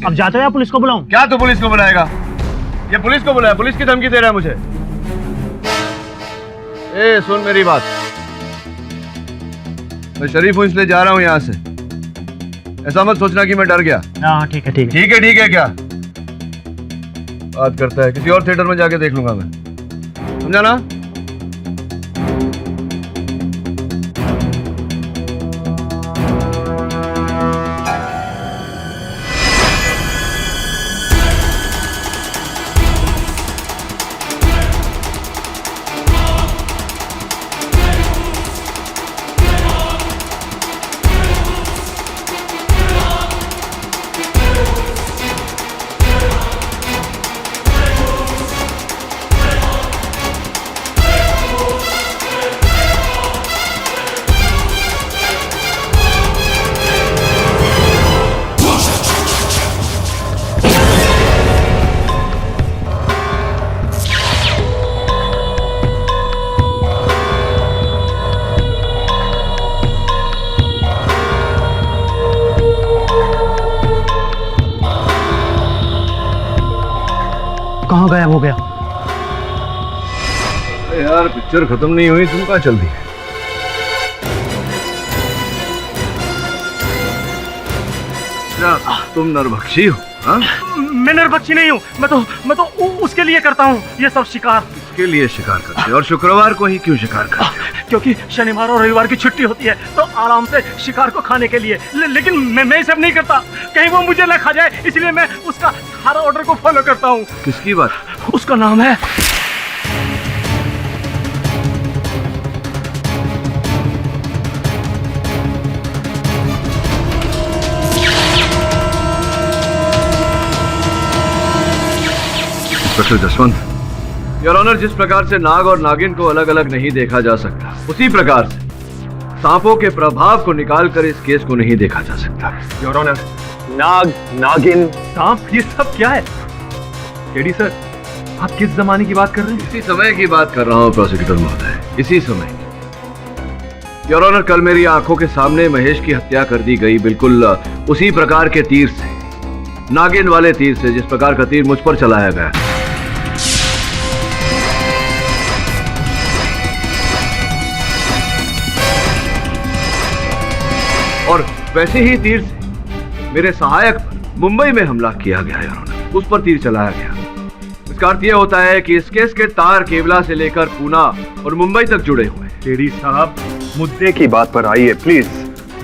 अब जाते हो या पुलिस को बुलाऊं? क्या तू पुलिस को बुलाएगा? ये पुलिस को बुलाया, पुलिस की धमकी दे रहा है मुझे। ए सुन मेरी बात, मैं शरीफ हूं इसलिए जा रहा हूं यहाँ से। ऐसा मत सोचना कि मैं डर गया। हाँ ठीक है ठीक है। ठीक है क्या बात करता है? किसी और थिएटर में जाके देख लूंगा मैं, समझा ना? कहाँ गायब हो गया? अरे यार पिक्चर खत्म नहीं हुई, तुम कहाँ चल दी? क्या तुम नरभक्षी हो? हाँ? मैं नरभक्षी नहीं हूँ, मैं तो उसके लिए करता हूँ ये सब शिकार। इसके लिए शिकार करते हो? और शुक्रवार को ही क्यों शिकार करते हो? क्योंकि शनिवार और रविवार की छुट्टी होती है तो आराम से शिकार को खाने के लिए। लेकिन मैं ये सब नहीं करता, कहीं वो मुझे न खा जाए, इसलिए मैं उसका हर ऑर्डर को फॉलो करता हूँ। किसकी बात? उसका नाम है इंस्पेक्टर जसवंत। योर ऑनर, जिस प्रकार से नाग और नागिन को अलग अलग नहीं देखा जा सकता, उसी प्रकार से सांपों के प्रभाव को निकालकर इस केस को नहीं देखा जा सकता। योर ऑनर, नाग, नागिन, सांप, ये सब क्या है? केडी सर, आप किस जमाने की बात कर रहे हैं? इसी समय की बात कर रहा हूँ प्रोसिक्यूटर महोदय, इसी समय। योर ऑनर, कल मेरी आंखों के सामने महेश की हत्या कर दी गई, बिल्कुल उसी प्रकार के तीर से, नागिन वाले तीर से, जिस प्रकार का तीर मुझ पर चलाया गया। और वैसे ही तीर से मेरे सहायक पर मुंबई में हमला किया गया, योर ऑनर, उस पर तीर चलाया गया। इसका अर्थ यह होता है कि इस केस के तार केवला से लेकर पूना और मुंबई तक जुड़े हुए हैं। केडी साहब, मुद्दे की बात पर आइए प्लीज।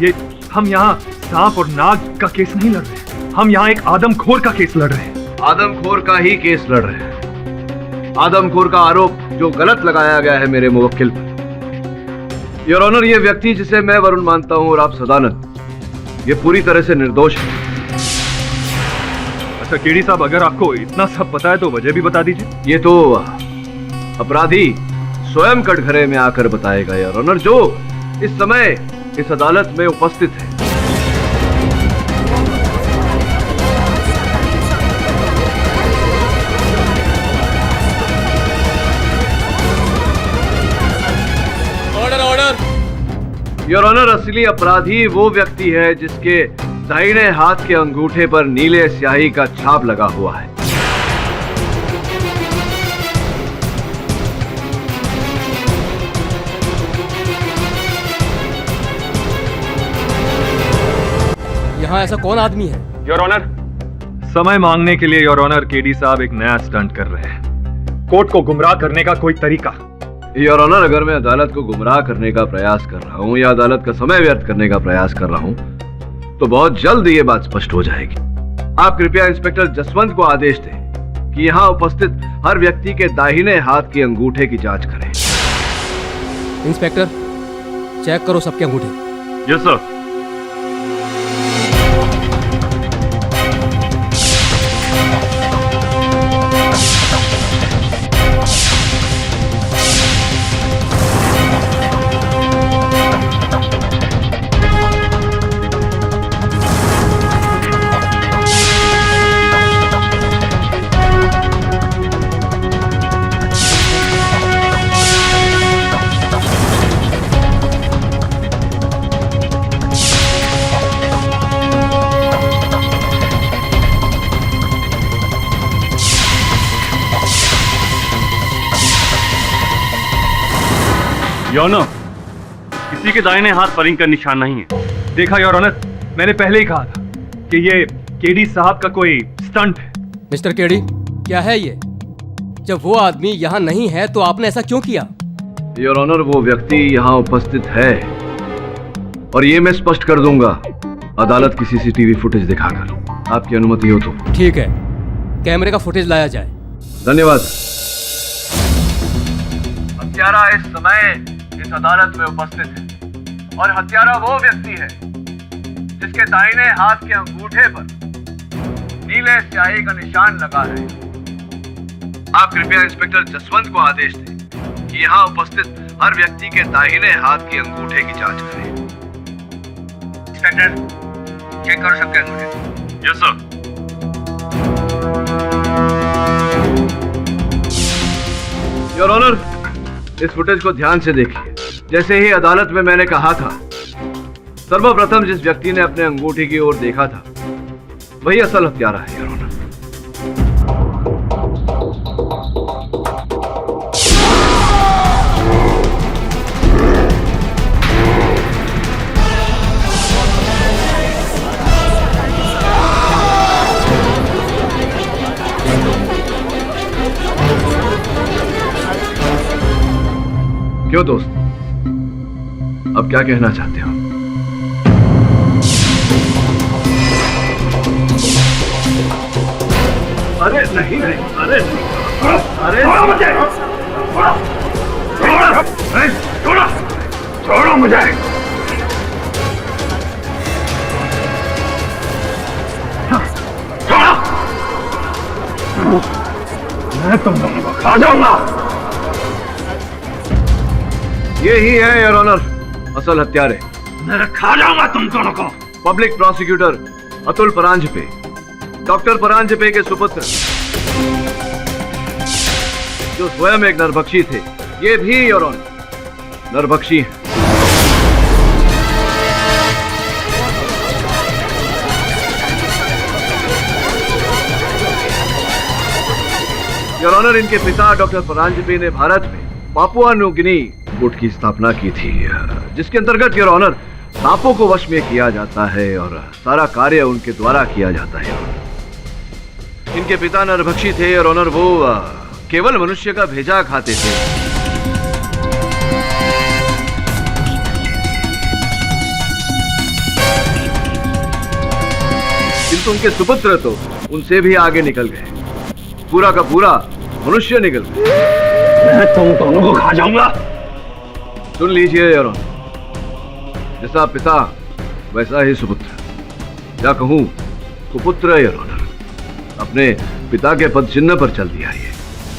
ये हम यहाँ सांप और नाग का केस नहीं लड़ रहे, हम यहाँ एक आदमखोर का केस लड़ रहे हैं। आदमखोर का ही केस लड़ रहे हैं। आदमखोर का आरोप जो गलत लगाया गया है मेरे मुवक्किल पर। योर ऑनर, ये व्यक्ति जिसे मैं वरुण मानता हूं और आप सदानंद, ये पूरी तरह से निर्दोष है। अच्छा केडी साहब, अगर आपको इतना सब पता है तो वजह भी बता दीजिए। ये तो अपराधी स्वयं कटघरे में आकर बताएगा योर ऑनर, जो इस समय इस अदालत में उपस्थित है। योर ऑनर, असली अपराधी वो व्यक्ति है जिसके दाहिने हाथ के अंगूठे पर नीले स्याही का छाप लगा हुआ है। यहाँ ऐसा कौन आदमी है? योर ऑनर, समय मांगने के लिए योर ऑनर केडी साहब एक नया स्टंट कर रहे हैं। कोर्ट को गुमराह करने का कोई तरीका। योर ऑनर, अगर मैं अदालत को गुमराह करने का प्रयास कर रहा हूं या अदालत का समय व्यर्थ करने का प्रयास कर रहा हूं, तो बहुत जल्द ये बात स्पष्ट हो जाएगी। आप कृपया इंस्पेक्टर जसवंत को आदेश दें कि यहां उपस्थित हर व्यक्ति के दाहिने हाथ के अंगूठे की जांच करें। इंस्पेक्टर, चेक करो सबके अंगूठे। Yes sir. योर ऑनर, किसी के दाहिने हाथ पर इंक का निशान नहीं है। देखा योर ऑनर, मैंने पहले ही कहा था कि ये केडी साहब का कोई स्टंट है। मिस्टर केडी, क्या है ये? जब वो आदमी यहाँ नहीं है तो आपने ऐसा क्यों किया? योर ऑनर, वो व्यक्ति यहाँ उपस्थित है और ये मैं स्पष्ट कर दूंगा अदालत की सीसीटीवी फुटेज दिखाकर। आपकी अनुमति हो तो। ठीक है, कैमरे का फुटेज लाया जाए। धन्यवाद। हत्यारा इस समय इस अदालत में उपस्थित है और हत्यारा वो व्यक्ति है जिसके दाहिने हाथ के अंगूठे पर नीले स्याही का निशान लगा है। आप कृपया इंस्पेक्टर जसवंत को आदेश दें कि यहाँ उपस्थित हर व्यक्ति के दाहिने हाथ के अंगूठे की जांच करें। इंस्पेक्टर, चेक कर सकते हैं? Yes sir. योर ऑनर, इस फुटेज को ध्यान से देखिए। जैसे ही अदालत में मैंने कहा था, सर्वप्रथम जिस व्यक्ति ने अपने अंगूठे की ओर देखा था वही असल हत्यारा है योर ऑनर। क्यों दोस्त, अब क्या कहना चाहते हो? अरे नहीं नहीं, अरे अरे मुझे, छोड़ो, छोड़ो मुझे। मैं तुम दोनों को खा जाऊंगा। ये ही है योर ऑनर असल हत्यारे। मैं खा जाऊंगा तुम दोनों को। Public prosecutor Atul Paranjpe, doctor Paranjpe के सुपुत्र, जो स्वयं एक नरभक्षी थे। ये भी योर ऑनर नरभक्षी हैं। योर ऑनर, इनके पिता डॉक्टर परांजपे ने भारत में पापुआ न्यू गिनी गुट की स्थापना की थी, जिसके अंतर्गत योर ऑनर सांपों को वश में किया जाता है और सारा कार्य उनके द्वारा किया जाता है। इनके पिता नरभक्षी थे और ऑनर वो केवल मनुष्य का भेजा खाते थे। किंतु उनके सुपुत्र तो उनसे भी आगे निकल गए, पूरा का पूरा मनुष्य निकल गए। मैं तुम दोनों को खा जाऊंगा। सुन लीजिए योर ऑनर, जैसा पिता वैसा ही सुपुत्र, या कहूं कुपुत्र योर ऑनर। अपने पिता के पद चिन्ह पर चल दिया। ये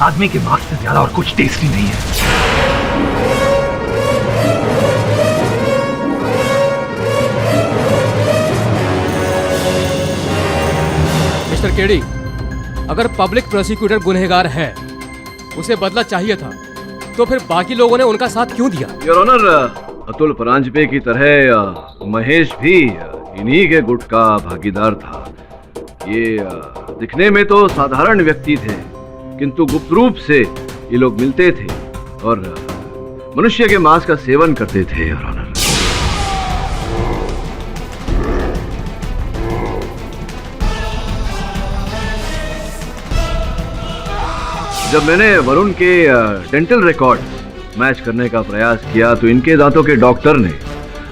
आदमी के मांस से ज्यादा और कुछ टेस्टी नहीं है। मिस्टर केडी, अगर पब्लिक प्रोसिक्यूटर गुनहगार है, उसे बदला चाहिए था, तो फिर बाकी लोगों ने उनका साथ क्यों दिया? योर ऑनर, अतुल परांजपे की तरह महेश भी इन्हीं के गुट का भागीदार था। ये दिखने में तो साधारण व्यक्ति थे, किंतु गुप्त रूप से ये लोग मिलते थे और मनुष्य के मांस का सेवन करते थे योर ऑनर। जब मैंने वरुण के डेंटल रिकॉर्ड मैच करने का प्रयास किया तो इनके दांतों के डॉक्टर ने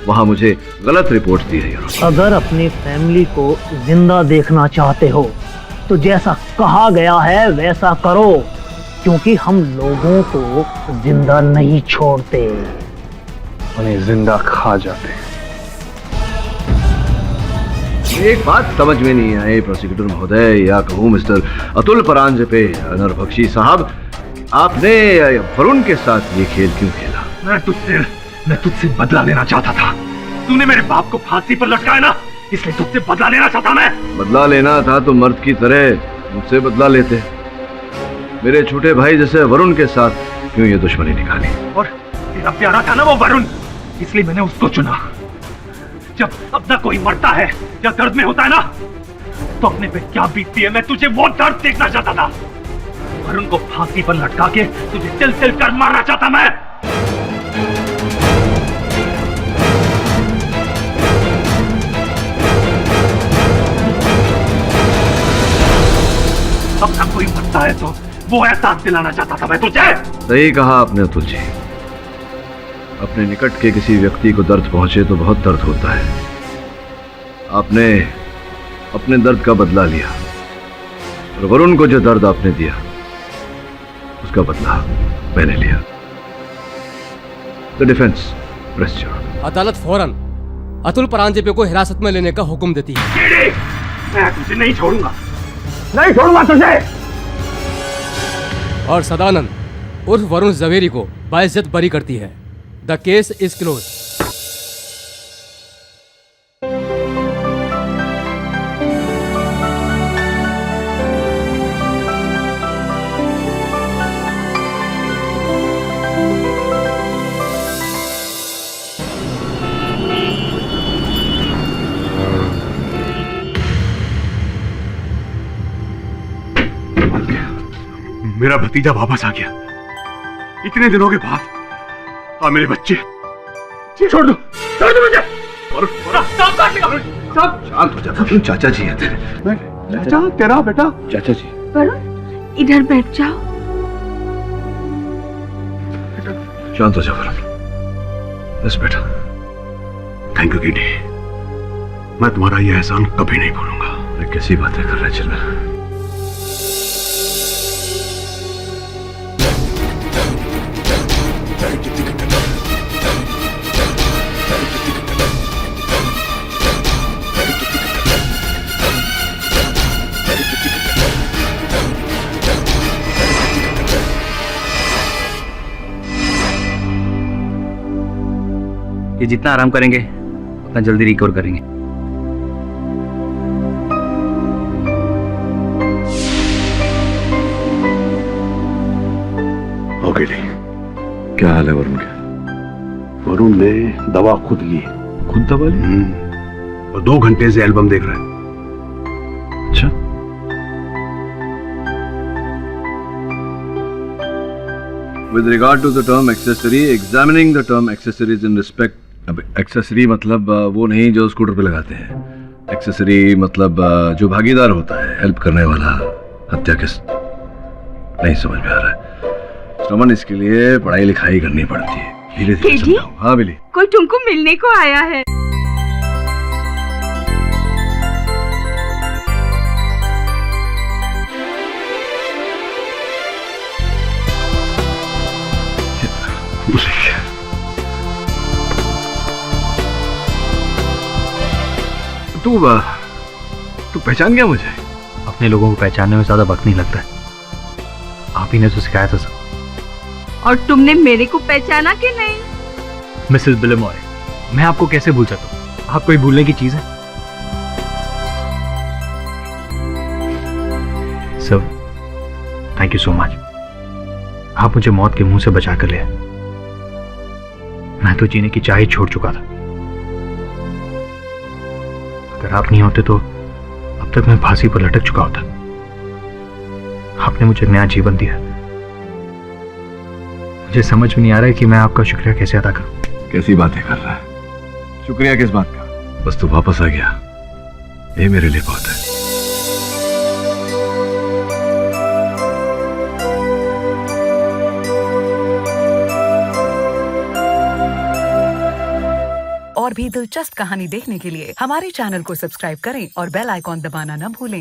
वहां मुझे गलत रिपोर्ट दी है। अगर अपनी फैमिली को जिंदा देखना चाहते हो तो जैसा कहा गया है वैसा करो, क्योंकि हम लोगों को जिंदा नहीं छोड़ते, उन्हें जिंदा खा जाते हैं। एक बात समझ में नहीं आई प्रोसिक्यूटर महोदय, या कहूँ मिस्टर अतुल परांजपे नरभक्षी साहब, आपने वरुण के साथ ये खेल क्यों खेला? मैं तुझसे बदला लेना चाहता था। तूने मेरे बाप को फांसी पर लटकाया ना, इसलिए तुझसे बदला लेना चाहता मैं। बदला लेना था तो मर्द की तरह मुझसे बदला लेते। मेरे छोटे भाई जैसे वरुण के साथ क्यों ये दुश्मनी निकाली? और तेरा प्यारा था ना वो वरुण, इसलिए मैंने उसको चुना। जब अपना कोई मरता है या दर्द में होता है ना, तो अपने पे क्या बीतती है, मैं तुझे वो दर्द देखना चाहता था। वरुण को फांसी पर लटका के तुझे तिल तिल कर मारना चाहता मैं। अपना कोई मरता है तो वो एहसास दिलाना चाहता था मैं तुझे। सही कहा आपने अतुल जी, अपने निकट के किसी व्यक्ति को दर्द पहुंचे तो बहुत दर्द होता है। आपने अपने दर्द का बदला लिया और वरुण को जो दर्द आपने दिया उसका बदला मैंने लिया। The defence press your. अदालत फौरन अतुल परांजपे को हिरासत में लेने का हुक्म देती है। मैं तुझे नहीं छोड़ूंगा, नहीं छोड़ूंगा तुझे। और सदानंद उर्फ वरुण जवेरी को बाइज्जत बरी करती है। The case is close. मेरा भतीजा वापस आ गया इतने दिनों के बाद। मेरे बच्चे छोड़ दो, छोड़ दो मुझे। शांत हो जा, चाचा जी है तेरे। चाचा तेरा बेटा? चाचा जी। वरुण इधर बैठ जाओ। शांत हो जा वरुण। बस बेटा। थैंक यू कीडी, मैं तुम्हारा यह एहसान कभी नहीं भूलूंगा। अरे कैसी बातें कर रहा है चिल्ला। ये जितना आराम करेंगे उतना जल्दी रिकवर करेंगे। ओके जी। क्या हाल है वरुण का? वरुण ने दवा खुद ली। खुद दवा ली? और 2 घंटे से एल्बम देख रहा है। अच्छा। With regard to the term accessory, examining the term accessories in respect. अब एक्सेसरी मतलब वो नहीं जो स्कूटर पे लगाते हैं। एक्सेसरी मतलब जो भागीदार होता है, हेल्प करने वाला। हत्या किस नहीं समझ में आ रहा है। श्रमण, इसके लिए पढ़ाई लिखाई करनी पड़ती है। धीरे धीरे समझाओ। हाँ बिली। कोई तुमको मिलने को आया है। तू पहचान गया मुझे? अपने लोगों को पहचानने में ज्यादा वक्त नहीं लगता है। आप ही ने तो सिखाया था सब। और तुमने मेरे को पहचाना कि नहीं? मिसेस बिलेमॉय, मैं आपको कैसे भूल सकता हूँ? आप कोई भूलने की चीज है? Sir, thank you so much. आप मुझे मौत के मुंह से बचा कर ले आए। मैं तो जीने की चाह ही छोड़ चुका था। अगर आप नहीं होते तो अब तक मैं फांसी पर लटक चुका होता। आपने मुझे नया जीवन दिया। मुझे समझ में नहीं आ रहा है कि मैं आपका शुक्रिया कैसे अदा करूं। कैसी बातें कर रहा है? शुक्रिया किस बात का? बस तू वापस आ गया, ये मेरे लिए बहुत है। और भी दिलचस्प कहानी देखने के लिए हमारे चैनल को सब्सक्राइब करें और बेल आइकॉन दबाना न भूलें।